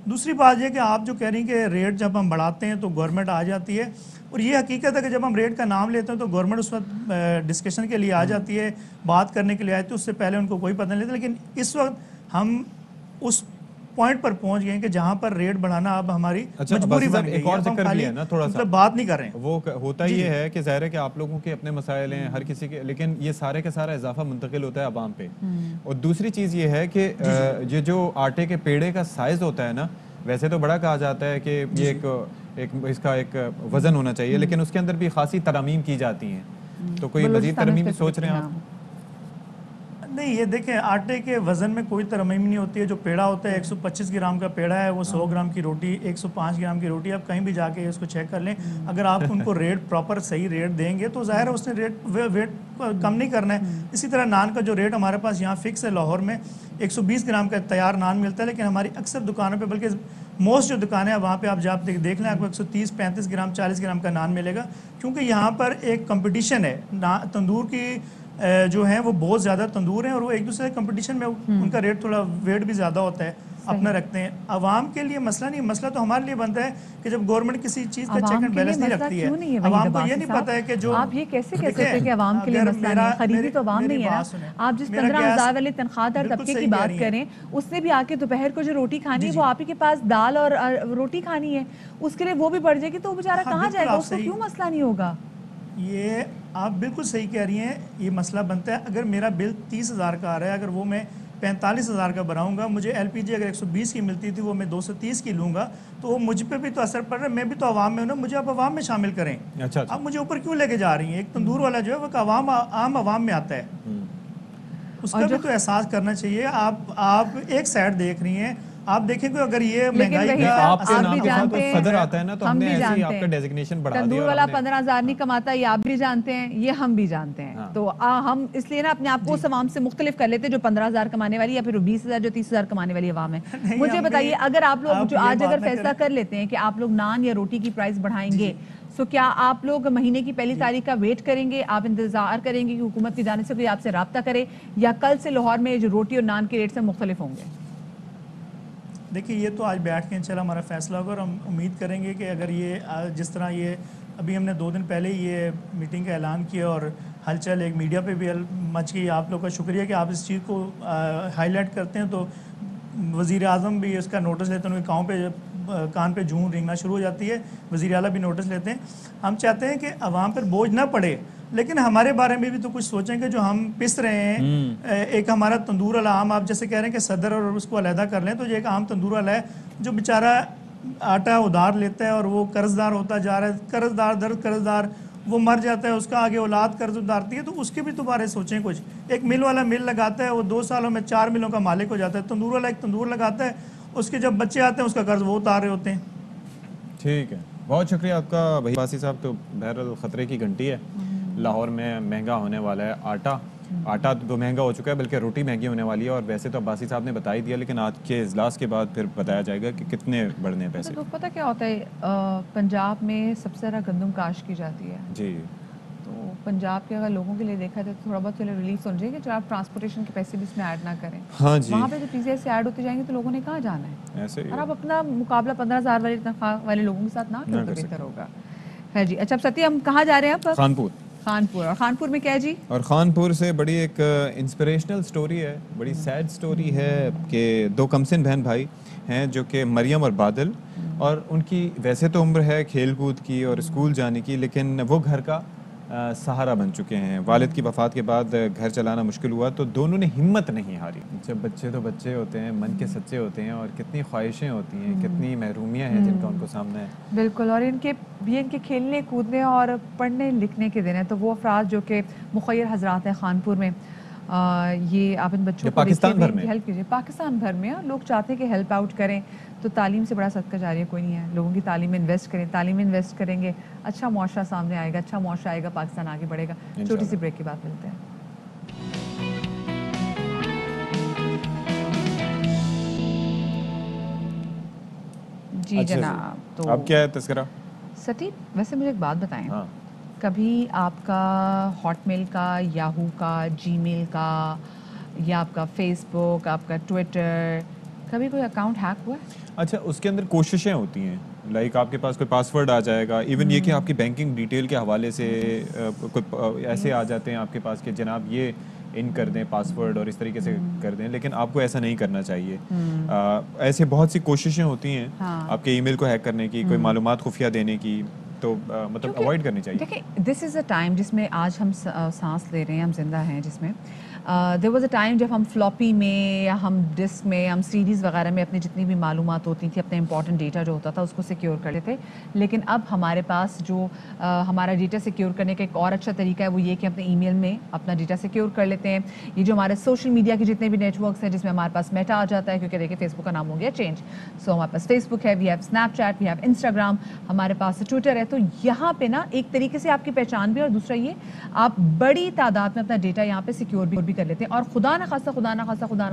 دوسری بات یہ کہ آپ جو کہہ رہی ہیں کہ ریٹ جب ہم بڑھاتے ہیں تو گورنمنٹ آ جاتی ہے, اور یہ حقیقت ہے کہ جب ہم ریٹ کا نام لیتے ہیں تو گورنمنٹ اس وقت ڈسکشن کے لیے آ جاتی ہے, بات کرنے کے لیے آتی ہے, اس سے پہلے ان کو کوئی پتہ نہیں لیتا. لیکن اس وقت ہم اس پوائنٹ پر پہنچ گئے ہیں کہ جہاں پر ریٹ بڑھانا اب ہماری مجبوری بن گئی ہے. ایک اور ذکر بھی ہے نا تھوڑا سا, بات نہیں کر رہے ہیں. وہ ہوتا یہ ہے کہ ظاہر ہے کہ آپ لوگوں کے اپنے مسائل ہیں ہر کسی کے, لیکن یہ سارے کا سارا اضافہ منتقل ہوتا ہے عوام پہ. اور دوسری چیز یہ ہے کہ یہ جو آٹے کے پیڑے کا سائز ہوتا ہے نا, ویسے تو بڑا کہا جاتا ہے کہ یہ اس کا ایک وزن ہونا چاہیے, لیکن اس کے اندر بھی خاصی ترامیم کی جاتی ہیں. تو کوئی مزید ترمیم سوچ رہے ہیں آپ؟ نہیں, یہ دیکھیں آٹے کے وزن میں کوئی ترمیم نہیں ہوتی ہے. جو پیڑا ہوتا ہے 125 گرام کا پیڑا ہے, وہ 100 گرام کی روٹی, 105 گرام کی روٹی, آپ کہیں بھی جا کے اس کو چیک کر لیں. اگر آپ ان کو ریٹ پراپر صحیح ریٹ دیں گے تو ظاہر ہے اس نے ویٹ کم نہیں کرنا ہے. اسی طرح نان کا جو ریٹ ہمارے پاس یہاں فکس ہے لاہور میں 120 گرام کا تیار نان ملتا ہے, لیکن ہماری اکثر دکانوں پہ, بلکہ موسٹ جو دکانیں ہیں وہاں پہ آپ جب دیکھ لیں آپ کو 130 35 گرام 40 گرام کا نان ملے گا, کیونکہ یہاں پر ایک کمپٹیشن ہے. تندور کی جو ہیں وہ بہت زیادہ تندور ہیں اور وہ ایک دوسرے کمپٹیشن میں ان کا ریٹ تھوڑا ویٹ بھی زیادہ ہوتا ہے, اپنا رکھتے ہیں. عوام کے لیے مسئلہ نہیں, مسئلہ تو ہمارے لیے بنتا ہے کہ جب گورنمنٹ کسی چیز کا چیک اینڈ بیلنس نہیں رکھتی ہے. عوام کو یہ نہیں پتا ہے کہ جو آپ یہ کیسے کہہ سکتے ہیں کہ عوام کے لیے مسئلہ نہیں ہے, خریدی تو عوام نہیں ہے نا. آپ جس 15,000 والے تنخواہ دار طبقے کی بات کریں, اس نے بھی آ کے دوپہر کو جو روٹی کھانی ہے وہ آپ ہی کے پاس دال اور روٹی کھانی ہے, اس کے لیے وہ بھی بڑھ جائے گی تو وہ بیچارہ کہاں جائے گا, اس کو کیوں مسئلہ نہیں ہوگا؟ یہ آپ بالکل صحیح کہہ رہی ہیں, یہ مسئلہ بنتا ہے. اگر میرا بل 30,000 کا آ رہا ہے, اگر وہ میں 45,000 کا بناؤں گا, مجھے ایل پی جی اگر 120 کی ملتی تھی وہ میں 230 کی لوں گا, تو وہ مجھ پہ بھی تو اثر پڑ رہا ہے. میں بھی تو عوام میں ہوں نا, مجھے آپ عوام میں شامل کریں. آپ مجھے اوپر کیوں لے کے جا رہی ہیں؟ ایک تندور والا جو ہے وہ عام عوام میں آتا ہے, اس کا بھی تو احساس کرنا چاہیے. آپ ایک سائڈ دیکھ رہی ہیں, آپ دیکھیں کہ اگر یہ لیکن مہنگائی وہی کا صاحب آپ کے آپ نام بھی کے ساتھ جانتے ہیں، صدر آتا ہے نا، تو ہم ہم نے بھی ایسے ہی جانتے آپ کا ہیں ڈیزگنیشن بڑھا تندور دیا اور والا ہم نے 15,000 نہیں کماتا، یہ آپ بھی جانتے ہیں، یہ ہم بھی جانتے ہیں. تو ہم اس لیے نا اپنے آپ کو اس عوام سے مختلف کر لیتے ہیں جو 15,000 کمانے والی یا پھر 20,000 جو 30,000 کمانے والی عوام ہے. مجھے بتائیے اگر آپ لوگ جو آج اگر فیصلہ کر لیتے ہیں کہ آپ لوگ نان یا روٹی کی پرائس بڑھائیں گے، تو کیا آپ لوگ مہینے کی پہلی تاریخ کا ویٹ کریں گے، آپ انتظار کریں گے کہ حکومت کی جانب سے کوئی آپ سے رابطہ کرے، یا کل سے لاہور میں جو روٹی اور نان کے ریٹ سے مختلف ہوں گے؟ دیکھیے یہ تو آج بیٹھ کے انشاءاللہ ہمارا فیصلہ ہوگا، اور ہم امید کریں گے کہ اگر یہ جس طرح یہ ابھی ہم نے 2 دن پہلے یہ میٹنگ کا اعلان کیا اور ہلچل ایک میڈیا پہ بھی مچ گئی، آپ لوگ کا شکریہ کہ آپ اس چیز کو ہائی لائٹ کرتے ہیں. تو وزیر اعظم بھی اس کا نوٹس لیتے ہیں، ان کے کان پہ جوں رینگنا شروع ہو جاتی ہے، وزیر اعلیٰ بھی نوٹس لیتے ہیں. ہم چاہتے ہیں کہ عوام پر بوجھ نہ پڑے، لیکن ہمارے بارے میں بھی تو کچھ سوچیں کہ جو ہم پس رہے ہیں. ایک ہمارا تندور والا عام، آپ جیسے کہہ رہے ہیں کہ صدر اور اس کو علیحدہ کر لیں، تو یہ ایک عام تندور والا ہے جو بیچارہ آٹا ادھار لیتا ہے اور وہ قرض دار ہوتا جا رہا ہے، قرض دار در قرض دار، وہ مر جاتا ہے، اس کا آگے اولاد قرض اتارتی ہے. تو اس کے بھی تو بارے سوچیں کچھ. ایک مل والا مل لگاتا ہے، وہ 2 سالوں میں 4 ملوں کا مالک ہو جاتا ہے. تندور والا ایک تندور لگاتا ہے، اس کے جب بچے آتے ہیں اس کا قرض وہ اتار رہے ہوتے ہیں. ٹھیک ہے، بہت شکریہ آپ کا بھائی باسی صاحب. تو بہرحال خطرے کی گھنٹی ہے، لاہور میں مہنگا ہونے والا ہے آٹا تو مہنگا ہو چکا ہے، بلکہ روٹی مہنگی ہونے والی ہے. اور ویسے تو عباسی صاحب نے بتا ہی دیا، لیکن آج کے اجلاس کے بعد پھر بتایا جائے گا کہ کتنے بڑھنے ہیں پیسے. تو پتہ کیا ہوتا ہے، پنجاب میں سب سے زیادہ گندم کاشت کی جاتی ہے. جی، تو پنجاب کے اگر لوگوں کے لیے دیکھا جائے تو تھوڑا بہت چلے ریلیف ہو جائے گا، جو آپ ٹرانسپورٹیشن کے پیسے بھی اس میں ایڈ نہ کریں. ہاں جی، وہاں پہ جو چیزیں ایسے ایڈ ہوتی جائیں گی تو لوگوں نے کہاں جانا ہے، ایسے ہی اور آپ اپنا مقابلہ 15,000 والی تنخواہ والے لوگوں کے ساتھ نہ کرو تو بہتر ہوگا. خیر جی، اچھا ستی ہم کہاں جا رہے ہیں اب؟ خانپور. اور خانپور میں کیا ہے جی؟ اور خانپور سے بڑی ایک انسپریشنل سٹوری ہے، بڑی سیڈ سٹوری ہے کہ 2 کمسن بہن بھائی ہیں جو کہ مریم اور بادل، اور ان کی ویسے تو عمر ہے کھیل کود کی اور اسکول جانے کی، لیکن وہ گھر کا سہارا بن چکے ہیں. والد کی وفات کے بعد گھر چلانا مشکل ہوا، تو دونوں نے ہمت نہیں ہاری. جب بچے تو بچے ہوتے ہیں، من کے سچے ہوتے ہیں، اور کتنی خواہشیں ہوتی ہیں، کتنی محرومیاں ہیں جن کا ان کو سامنا ہے. بالکل. اور ان کے کھیلنے کودنے اور پڑھنے لکھنے کے دن ہیں. تو وہ افراد جو کہ مخیر حضرات ہیں خانپور میں، یہ آپ ان بچوں کو پاکستان بھر میں ہیلپ کیجیے. پاکستان بھر میں لوگ چاہتے ہیں کہ ہیلپ آؤٹ کریں، تو تعلیم سے بڑا صدقہ جاریہ کوئی نہیں ہے. لوگوں کی تعلیم میں انویسٹ کریں، تعلیم میں انویسٹ کریں گے اچھا معاشرہ سامنے آئے گا، اچھا معاشرہ آئے گا، پاکستان آگے بڑھے گا. چھوٹی سی بریک کے بعد ملتے ہیں. جی جناب، تو اب کیا ہے تذکرہ؟ سٹی ویسے مجھے ایک بات بتائیں، کبھی آپ کا ہاٹ میل کا، یاہو کا، جی میل کا، یا آپ کا فیس بک، آپ کا ٹویٹر، کبھی کوئی اکاؤنٹ ہیک ہوا ہے؟ اچھا، اس کے اندر کوششیں ہوتی ہیں، لائک آپ کے پاس کوئی پاسورڈ آ جائے گا، ایون یہ کہ آپ کی بینکنگ ڈیٹیل کے حوالے سے ایسے آ جاتے ہیں آپ کے پاس کہ جناب یہ ان کر دیں پاسورڈ اور اس طریقے سے کر دیں، لیکن آپ کو ایسا نہیں کرنا چاہیے. ایسے بہت سی کوششیں ہوتی ہیں آپ کے ای میل کو ہیک کرنے کی، کوئی معلومات خفیہ دینے کی، تو مطلب اوائڈ کرنی چاہیے. دیکھیں، دس از اے ٹائم جس میں آج ہم سانس لے رہے ہیں، ہم زندہ ہیں، جس میں دیر واز اے ٹائم جب ہم فلاپی میں یا ہم ڈسک میں، ہم سیریز وغیرہ میں اپنی جتنی بھی معلومات ہوتی تھیں، اپنے امپورٹنٹ ڈیٹا جو ہوتا تھا اس کو سیکیور کر لیتے. لیکن اب ہمارے پاس جو ہمارا ڈیٹا سیکیور کرنے کا ایک اور اچھا طریقہ ہے وہ یہ کہ اپنے ای میل میں اپنا ڈیٹا سیکیور کر لیتے ہیں. یہ جو ہمارے سوشل میڈیا کے جتنے بھی نیٹ ورکس ہیں، جس میں ہمارے پاس میٹا آ جاتا ہے، کیونکہ دیکھیں فیس بک کا نام ہو گیا چینج، سو ہمارے پاس فیس بک ہے، we have Snapchat, we have Instagram, ہمارے پاس ٹویٹر ہے. تو یہاں پہ نا ایک طریقے سے آپ کی پہچان بھی، اور دوسرا یہ آپ بڑی تعداد میں اپنا ڈیٹا یہاں پہ سیکیور بھی کر لیتے ہیں. اور خدا نہ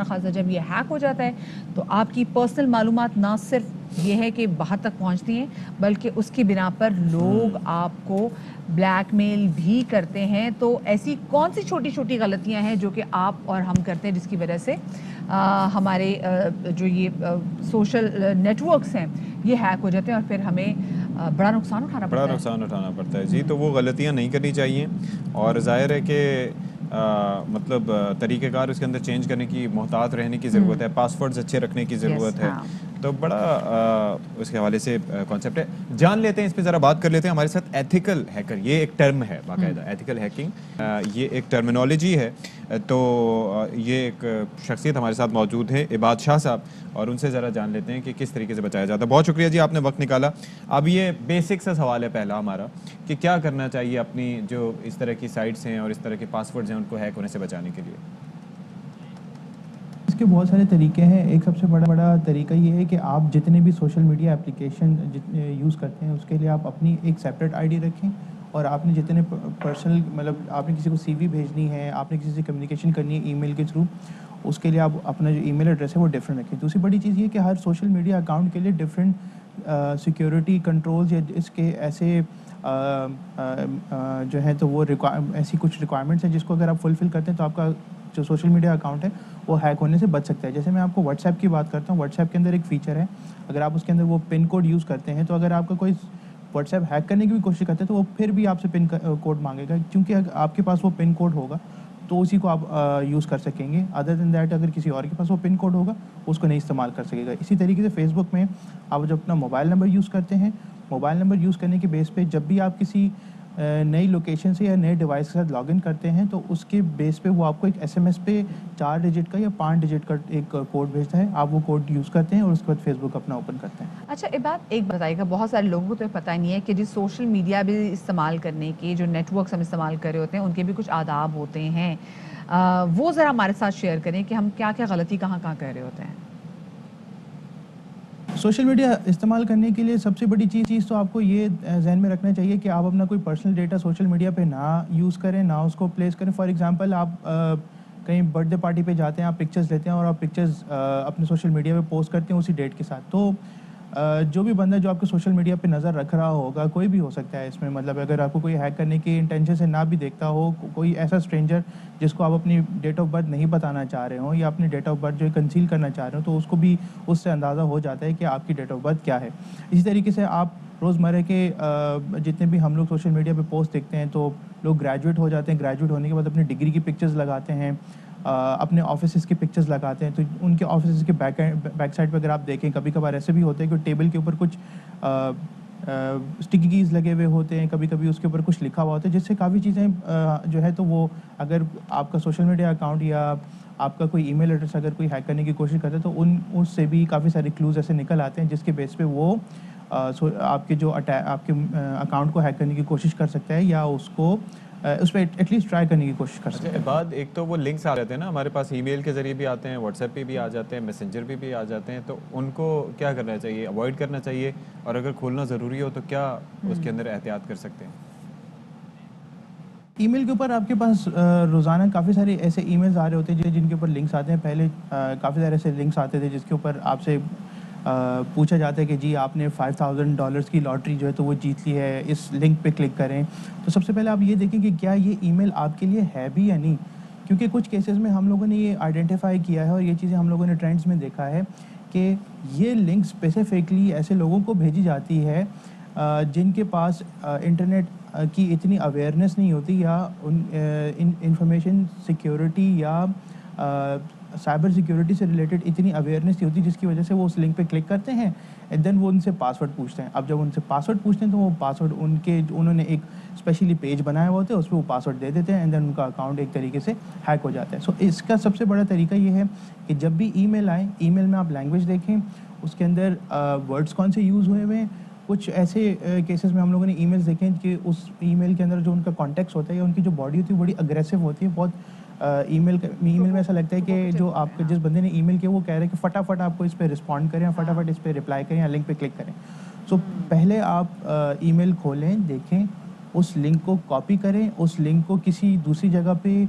خاصہ جب یہ ہیک ہو جاتا ہے تو آپ کی پرسنل معلومات نہ صرف یہ ہے کہ باہر تک پہنچتی ہیں، بلکہ اس کی بنا پر لوگ آپ کو بلیک میل بھی کرتے ہیں. تو ایسی کون سی چھوٹی چھوٹی غلطیاں ہیں جو کہ آپ اور ہم کرتے ہیں، جس کی وجہ سے ہمارے جو یہ سوشل نیٹ ورکس ہیں یہ ہیک ہو جاتے ہیں، اور پھر ہمیں بڑا نقصان اٹھانا پڑتا ہے. جی، تو وہ غلطیاں نہیں کرنی چاہیے، اور ظاہر ہے کہ مطلب طریقہ کار اس کے اندر چینج کرنے کی، محتاط رہنے کی ضرورت ہے، پاسورڈز اچھے رکھنے کی ضرورت ہے. تو بڑا اس کے حوالے سے کانسیپٹ ہے. جان لیتے ہیں اس پہ ذرا بات کر لیتے ہیں. ہمارے ساتھ ایتھیکل ہیکر، یہ ایک ٹرم ہے باقاعدہ، ایتھیکل ہیکنگ یہ ایک ٹرمینالوجی ہے. تو یہ ایک شخصیت ہمارے ساتھ موجود ہے، عباد شاہ صاحب، اور ان سے ذرا جان لیتے ہیں کہ کس طریقے سے بچایا جاتا ہے. بہت شکریہ جی، آپ نے وقت نکالا. اب یہ بیسک سا سوال ہے پہلا ہمارا کہ کیا کرنا چاہیے اپنی جو اس طرح کی سائٹس ہیں اور اس طرح کے پاسورڈز ہیں ان کو ہیک ہونے سے بچانے کے لیے؟ اس کے بہت سارے طریقے ہیں. ایک سب سے بڑا طریقہ یہ ہے کہ آپ جتنے بھی سوشل میڈیا اپلیکیشن یوز کرتے ہیں اس کے لیے آپ اپنی ایک سیپریٹ آئی ڈی رکھیں, اور آپ نے جتنے پرسنل مطلب آپ نے کسی کو سی وی بھیجنی ہے, آپ نے کسی سے کمیونیکیشن کرنی ہے ای میل کے تھرو, اس کے لیے آپ اپنا جو ای میل ایڈریس ہے وہ ڈفرینٹ رکھیں. دوسری بڑی چیز یہ کہ ہر سوشل میڈیا اکاؤنٹ کے لیے ڈفرینٹ سیکیورٹی کنٹرولز یا اس کے ایسے جو ہے تو وہ ایسی کچھ ریکوائرمنٹس ہیں جس کو اگر آپ فلفل کرتے ہیں تو آپ کا جو سوشل میڈیا اکاؤنٹ ہے وہ ہیک ہونے سے بچ سکتا ہے. جیسے میں آپ کو واٹس ایپ کی بات کرتا ہوں, واٹس ایپ کے اندر ایک فیچر ہے, اگر آپ اس کے اندر وہ پن کوڈ یوز کرتے ہیں تو اگر آپ کا کوئی واٹس ایپ ہیک کرنے کی بھی کوشش کرتے ہیں تو وہ پھر بھی آپ سے پن کوڈ مانگے گا, کیونکہ اگر آپ کے پاس وہ پن کوڈ ہوگا تو اسی کو آپ یوز کر سکیں گے. ادر دین دیٹ اگر کسی اور کے پاس وہ پن کوڈ ہوگا اس کو نہیں استعمال کر سکے گا. اسی طریقے سے فیس بک میں آپ جب اپنا موبائل نمبر یوز کرتے ہیں, موبائل نمبر یوز کرنے کے بیس پہ جب بھی آپ کسی نئی لوکیشن سے یا نئے ڈیوائس کے ساتھ لاگ ان کرتے ہیں تو اس کے بیس پہ وہ آپ کو ایک ایس ایم ایس پہ 4 ڈیجٹ کا یا 5 ڈیجٹ کا ایک کوڈ بھیجتا ہے, آپ وہ کوڈ یوز کرتے ہیں اور اس کے بعد فیس بک اپنا اوپن کرتے ہیں. اچھا ایک بتائیے گا, بہت سارے لوگوں کو تو پتہ نہیں ہے کہ جس سوشل میڈیا بھی استعمال کرنے کے جو نیٹ ورکس ہم استعمال کر رہے ہوتے ہیں ان کے بھی کچھ آداب ہوتے ہیں, وہ ذرا ہمارے ساتھ شیئر کریں کہ ہم کیا کیا غلطی کہاں کر رہے ہوتے ہیں. سوشل میڈیا استعمال کرنے کے لیے سب سے بڑی چیز تو آپ کو یہ ذہن میں رکھنا چاہیے کہ آپ اپنا کوئی پرسنل ڈیٹا سوشل میڈیا پہ نہ یوز کریں, نہ اس کو پلیس کریں. فار ایگزامپل آپ کہیں برتھ ڈے پارٹی پہ جاتے ہیں, آپ پکچرز لیتے ہیں اور آپ پکچرز اپنے سوشل میڈیا پہ پوسٹ کرتے ہیں اسی ڈیٹ کے ساتھ. تو جو بھی بندہ جو آپ کے سوشل میڈیا پہ نظر رکھ رہا ہوگا, کوئی بھی ہو سکتا ہے اس میں, مطلب اگر آپ کو کوئی ہیک کرنے کی انٹینشن سے نہ بھی دیکھتا ہو, کوئی ایسا اسٹرینجر جس کو آپ اپنی ڈیٹ آف برتھ نہیں بتانا چاہ رہے ہوں یا اپنی ڈیٹ آف برتھ جو ہے کنسیل کرنا چاہ رہے ہوں, تو اس کو بھی اس سے اندازہ ہو جاتا ہے کہ آپ کی ڈیٹ آف برتھ کیا ہے. اسی طریقے سے آپ روزمرہ کے جتنے بھی ہم لوگ سوشل میڈیا پہ پوسٹ دیکھتے ہیں تو لوگ گریجویٹ ہو جاتے ہیں, گریجویٹ ہونے کے بعد اپنی ڈگری کی پکچرز لگاتے ہیں, اپنے آفیسز کی پکچرز لگاتے ہیں. تو ان کے آفیسز کے بیک سائڈ پہ اگر آپ دیکھیں کبھی کبھار ایسے بھی ہوتے ہیں کہ ٹیبل کے اوپر کچھ اسٹکی کیز لگے ہوئے ہوتے ہیں, کبھی کبھی اس کے اوپر کچھ لکھا ہوا ہوتا ہے, جس سے کافی چیزیں جو ہے تو وہ اگر آپ کا سوشل میڈیا اکاؤنٹ یا آپ کا کوئی ای میل ایڈریس اگر کوئی ہیک کرنے کی کوشش کرتا ہے تو اس سے بھی کافی سارے کلوز ایسے نکل آتے ہیں جس کے بیس پہ وہ آپ کے آپ کے اکاؤنٹ کو ہیک کرنے کی کوشش کر سکتا ہے یا اس پہ ایٹ لیسٹ ٹرائی کرنے کی کوشش کر سکتے ہیں. بعد ایک تو وہ لنکس آ جاتے ہیں نا ہمارے پاس, ای میل کے ذریعے بھی آتے ہیں, واٹس ایپ پہ بھی آ جاتے ہیں, میسنجر پہ بھی آ جاتے ہیں, تو ان کو کیا کرنا چاہیے, اوائڈ کرنا چاہیے, اور اگر کھولنا ضروری ہو تو کیا اس کے اندر احتیاط کر سکتے ہیں؟ ای میل کے اوپر آپ کے پاس روزانہ کافی سارے ایسے ای میلز آ رہے ہوتے ہیں جن کے اوپر لنکس آتے ہیں. پہلے کافی سارے ایسے لنکس آتے تھے جس کے اوپر آپ سے پوچھا جاتا ہے کہ جی آپ نے $5,000 کی لاٹری جو ہے تو وہ جیت لی ہے, اس لنک پہ کلک کریں. تو سب سے پہلے آپ یہ دیکھیں کہ کیا یہ ای میل آپ کے لیے ہے بھی یا نہیں, کیونکہ کچھ کیسز میں ہم لوگوں نے یہ آئیڈینٹیفائی کیا ہے اور یہ چیزیں ہم لوگوں نے ٹرینڈز میں دیکھا ہے کہ یہ لنک اسپیسیفکلی ایسے لوگوں کو بھیجی جاتی ہے جن کے پاس انٹرنیٹ کی اتنی اویئرنیس نہیں ہوتی یا انفارمیشن سیکیورٹی یا سائبر سیکیورٹی سے ریلیٹڈ اتنی اویئرنیس نہیں ہوتی, جس کی وجہ سے وہ اس لنک پہ کلک کرتے ہیں اینڈ دین وہ ان سے پاسورڈ پوچھتے ہیں. اب جب ان سے پاسورڈ پوچھتے ہیں تو وہ پاسورڈ انہوں نے ایک اسپیشلی پیج بنایا ہوا ہوتا ہے, اس پہ وہ پاسورڈ دے دیتے ہیں اینڈ دین ان کا اکاؤنٹ ایک طریقے سے ہیک ہو جاتا ہے. سو اس کا سب سے بڑا طریقہ یہ ہے کہ جب بھی ای میل آئے, ای میل میں آپ لینگویج دیکھیں, اس کے اندر ورڈس کون سے یوز ہوئے ہوئے ہیں. کچھ ایسے کیسز میں ہم لوگوں نے ای میلز دیکھیں کہ اس ای میل کے اندر جو ان کا کانٹیکس ہوتا ہے یا ان کی جو باڈی ہوتی ہے بڑی اگریسو ہوتی ہے. بہت ای میل میں ایسا لگتا ہے کہ جو آپ جس بندے نے ای میل کیا وہ کہہ رہے ہیں کہ فٹافٹ آپ کو اس پہ رسپونڈ کریں, فٹافٹ اس پہ رپلائی کریں یا لنک پہ کلک کریں. سو پہلے آپ ای میل کھولیں, دیکھیں, اس لنک کو کاپی کریں, اس لنک کو کسی دوسری جگہ پہ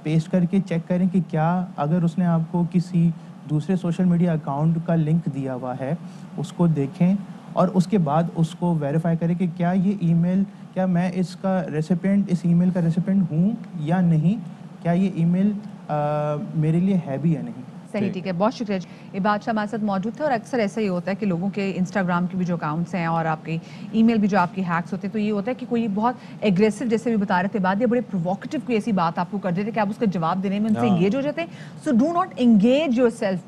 پیسٹ کر کے چیک کریں کہ کیا اگر اس نے آپ کو کسی دوسرے سوشل میڈیا اکاؤنٹ کا لنک دیا ہوا ہے اس کو دیکھیں, اور اس کے بعد اس کو ویریفائی کریں کہ کیا یہ ای میل, کیا میں اس کا ریسیپینٹ, اس ای میل کا ریسیپینٹ ہوں یا نہیں, کیا یہ ای میل میرے لیے ہے بھی یا نہیں. صحیح, ٹھیک ہے, بہت شکریہ. یہ بادشاہ ہمارے ساتھ موجود تھے, اور اکثر ایسا ہی ہوتا ہے کہ لوگوں کے انسٹاگرام کے بھی جو اکاؤنٹس ہیں اور آپ کے ای میل بھی جو آپ کی ہیکس ہوتے ہیں, تو یہ ہوتا ہے کہ کوئی بہت ایگریسو, جیسے بھی بتا رہے تھے بعد, یا بڑے پرووکیٹو کوئی ایسی بات آپ کو کر دیتے کہ آپ اس کا جواب دینے میں ان سے انگیج ہو جاتے ہیں. So do not engage your self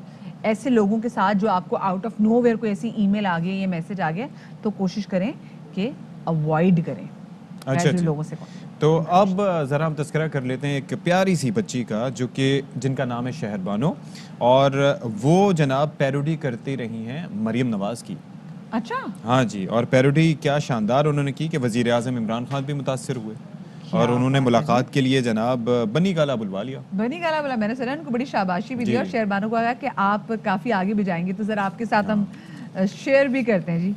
ایسے لوگوں کے ساتھ جو آپ کو آؤٹ آف نو ویئر کوئی ایسی ای میل آ گئی, یہ میسج آ گیا, تو کوشش کریں کہ اوائڈ کریں لوگوں سے. تو اب ذرا ہم تذکرہ کر لیتے ہیں ایک پیاری سی بچی کا جن کا نام ہے شہر بانو, اور وہ جناب پیروڈی کرتی رہی ہیں مریم نواز کی. اچھا, ہاں جی, اور پیروڈی کیا شاندار انہوں نے کی کہ وزیر اعظم عمران خان بھی متاثر ہوئے. اور انہوں نے ملاقات کے لیے جناب بنی گالا بلوا لیا. بنی گالا بلا میں نے سنا ان کو بڑی شاباشی بھی دی اور شہربانو کو کہا کہ آپ کافی آگے بھی جائیں گے, تو ذرا آپ کے ساتھ ہم شیئر بھی کرتے ہیں جی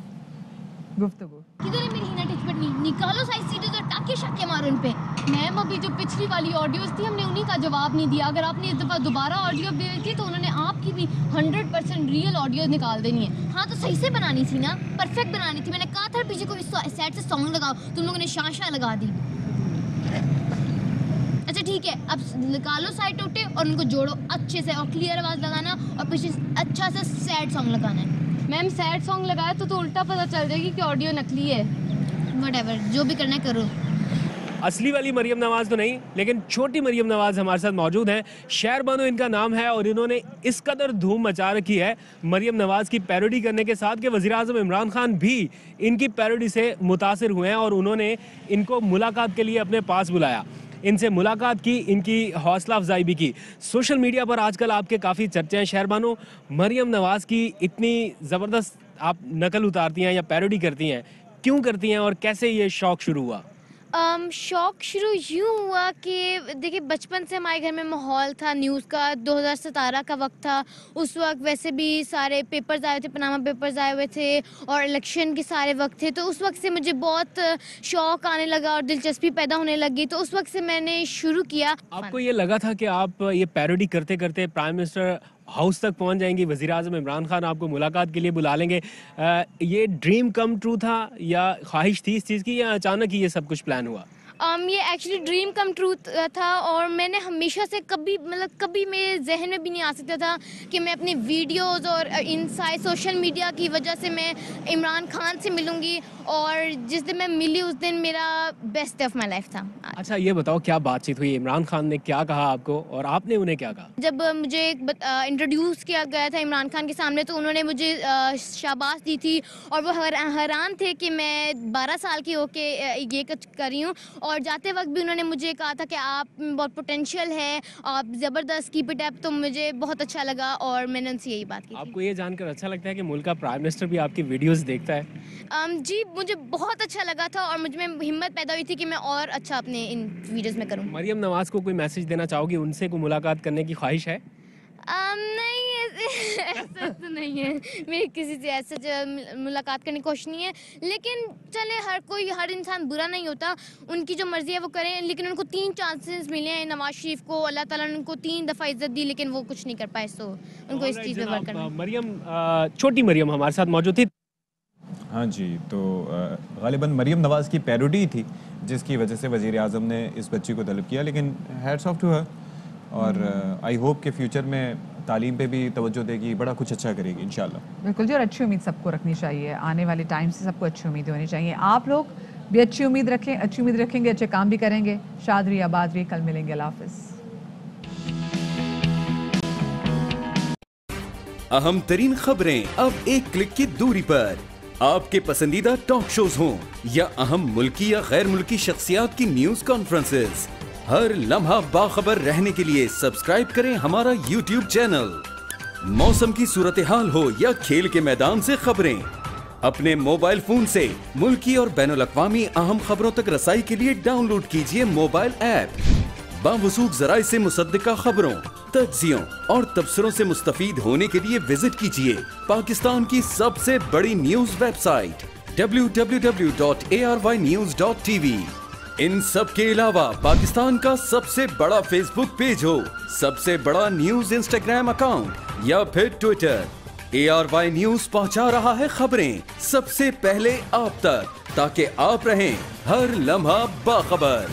گفتگو. کدھر ہے میری ہینا ٹچ بٹنی, نکالو سائز سیٹیز اور ٹاکے شاکے مارو ان پہ. میم ابھی جو پچھلی والی آڈیوز تھی ہم نے انہی کا جواب نہیں دیا. اگر آپ نے اس دفعہ دوبارہ آڈیو بھیجی تھی تو انہوں نے آپ کی بھی 100% ریئل آڈیوز نکال دینی ہے. ہاں تو صحیح سے بنانی تھی نا, پرفیکٹ بنانی تھی. میں نے کہا تھا پیچھے کوئی سیٹ سے سانگ لگاؤ, تم لوگوں نے شاہ شاہ لگا دی. اچھا ٹھیک ہے, اب نکالو سائڈ ٹوٹے اور ان کو جوڑو اچھے سے, اور کلیئر آواز لگانا اور پیچھے اچھا سا سیڈ سانگ لگانا ہے. میم سیڈ سانگ لگایا تو الٹا پتہ چل جائے گی کہ آڈیو نکلی ہے. وٹ ایور, جو بھی کرنا ہے کرو. اصلی والی مریم نواز تو نہیں, لیکن چھوٹی مریم نواز ہمارے ساتھ موجود ہیں. شہربانو ان کا نام ہے اور انہوں نے اس قدر دھوم مچا رکھی ہے مریم نواز کی پیروڈی کرنے کے ساتھ کہ وزیراعظم عمران خان بھی ان کی پیروڈی سے متاثر ہوئے ہیں اور انہوں نے ان کو ملاقات کے لیے اپنے پاس بلایا, ان سے ملاقات کی, ان کی حوصلہ افزائی بھی کی. سوشل میڈیا پر آج کل آپ کے کافی چرچے ہیں. شہربانو, مریم نواز کی اتنی زبردست آپ نقل اتارتی ہیں یا پیروڈی کرتی ہیں, کیوں کرتی ہیں اور کیسے یہ شوق شروع ہوا؟ شوق شروع یوں ہوا کہ دیکھیں بچپن سے ہمارے گھر میں ماحول تھا نیوز کا. 2017 کا وقت تھا, اس وقت ویسے بھی سارے پیپرز آئے تھے, پناما پیپرز آئے ہوئے تھے اور الیکشن کے سارے وقت تھے. تو اس وقت سے مجھے بہت شوق آنے لگا اور دلچسپی پیدا ہونے لگی. تو اس وقت سے میں نے شروع کیا. آپ کو یہ لگا تھا کہ آپ یہ پیروڈی کرتے کرتے پرائم منسٹر ہاؤس تک پہنچ جائیں گی, وزیراعظم عمران خان آپ کو ملاقات کے لیے بلا لیں گے, یہ ڈریم کم ٹرو تھا یا خواہش تھی اس چیز کی, یا اچانک ہی یہ سب کچھ پلان ہوا؟ یہ ایکچولی ڈریم کم ٹرو تھا اور میں نے ہمیشہ سے کبھی میرے ذہن میں بھی نہیں آ سکتا تھا کہ میں اپنی ویڈیوز اور ان سائے سوشل میڈیا کی وجہ سے میں عمران خان سے ملوں گی, اور جس دن میں ملی اس دن میرا best day of my life تھا. اچھا یہ بتاؤ کیا بات چیت ہوئی, عمران خان نے کیا کہا آپ کو اور آپ نے انہیں کیا کہا؟ جب مجھے انٹروڈیوس کیا گیا تھا عمران خان کے سامنے تو انہوں نے مجھے شاباش دی تھی اور وہ حیران تھے کہ میں 12 سال کی ہو کے یہ کر رہی ہوں. اور جاتے وقت بھی انہوں نے مجھے کہا تھا کہ آپ بہت پوٹینشیل ہے, آپ زبردست, کیپ اٹ اپ. تو مجھے بہت اچھا لگا اور میں نے ان سے یہی بات کی. آپ کو یہ جان کر اچھا لگتا ہے کہ ملک کا پرائم منسٹر بھی آپ کی ویڈیوز دیکھتا ہے؟ جی مجھے بہت اچھا لگا تھا اور مجھ میں ہمت پیدا ہوئی تھی کہ میں اور اچھا اپنے ان ویڈیوز میں کروں. مریم نواز کو کوئی میسج دینا چاہو گی, ان سے کوئی ملاقات کرنے کی خواہش ہے؟ نہیں ایسا تو نہیں ہے, میری کسی سے ایسا ملاقات کرنے کی کوشش نہیں ہے. لیکن چلے ہر انسان برا نہیں ہوتا, ان کی جو مرضی ہے وہ کریں. لیکن ان کو 3 چانسز ملے ہیں نواز شریف کو, اللہ تعالیٰ نے ان کو 3 دفعہ عزت دی لیکن وہ کچھ نہیں کر پائے. سو ان کو اس چیز میں ورک کرنا. مریم, چھوٹی مریم ہمارے ساتھ موجود تھی. ہاں جی, تو غالباً مریم نواز کی پیروڈی تھی جس کی وجہ سے وزیر اعظم نے اس بچی کو طلب کیا, لیکن ہیٹس آف ٹو ہر. اور آئی ہوپ کہ فیوچر میں تعلیم پہ بھی توجہ دے گی, بڑا کچھ اچھا کرے گی انشاءاللہ. بالکل جی, اور اچھی امید سب کو رکھنی چاہیے. آنے والے ٹائم سے سب کو اچھی امید ہونی چاہیے. آپ لوگ بھی اچھی امید رکھیں, اچھی امید رکھیں گے اچھے کام بھی کریں گے. شاد رہی, آباد رہی, کل ملیں گے. اللہ حافظ. اہم ترین خبریں اب ایک کلک کی دوری پر. آپ کے پسندیدہ ٹاک شوز ہوں یا اہم ملکی یا غیر ملکی شخصیات کی نیوز کانفرنسز, ہر لمحہ باخبر رہنے کے لیے سبسکرائب کریں ہمارا YouTube چینل. موسم کی صورتحال ہو یا کھیل کے میدان سے خبریں, اپنے موبائل فون سے ملکی اور بین الاقوامی اہم خبروں تک رسائی کے لیے ڈاؤن لوڈ کیجیے موبائل ایپ. باوثوق ذرائع سے مصدقہ خبروں, تجزیوں اور تبصروں سے مستفید ہونے کے لیے وزٹ کیجیے پاکستان کی سب سے بڑی نیوز ویب سائٹ www.arYnews.tv. ان سب کے علاوہ پاکستان کا سب سے بڑا فیس بک پیج ہو, سب سے بڑا نیوز انسٹاگرام اکاؤنٹ یا پھر ٹویٹر, ARY نیوز پہنچا رہا ہے خبریں سب سے پہلے آپ تک, تاکہ آپ رہیں ہر لمحہ باخبر.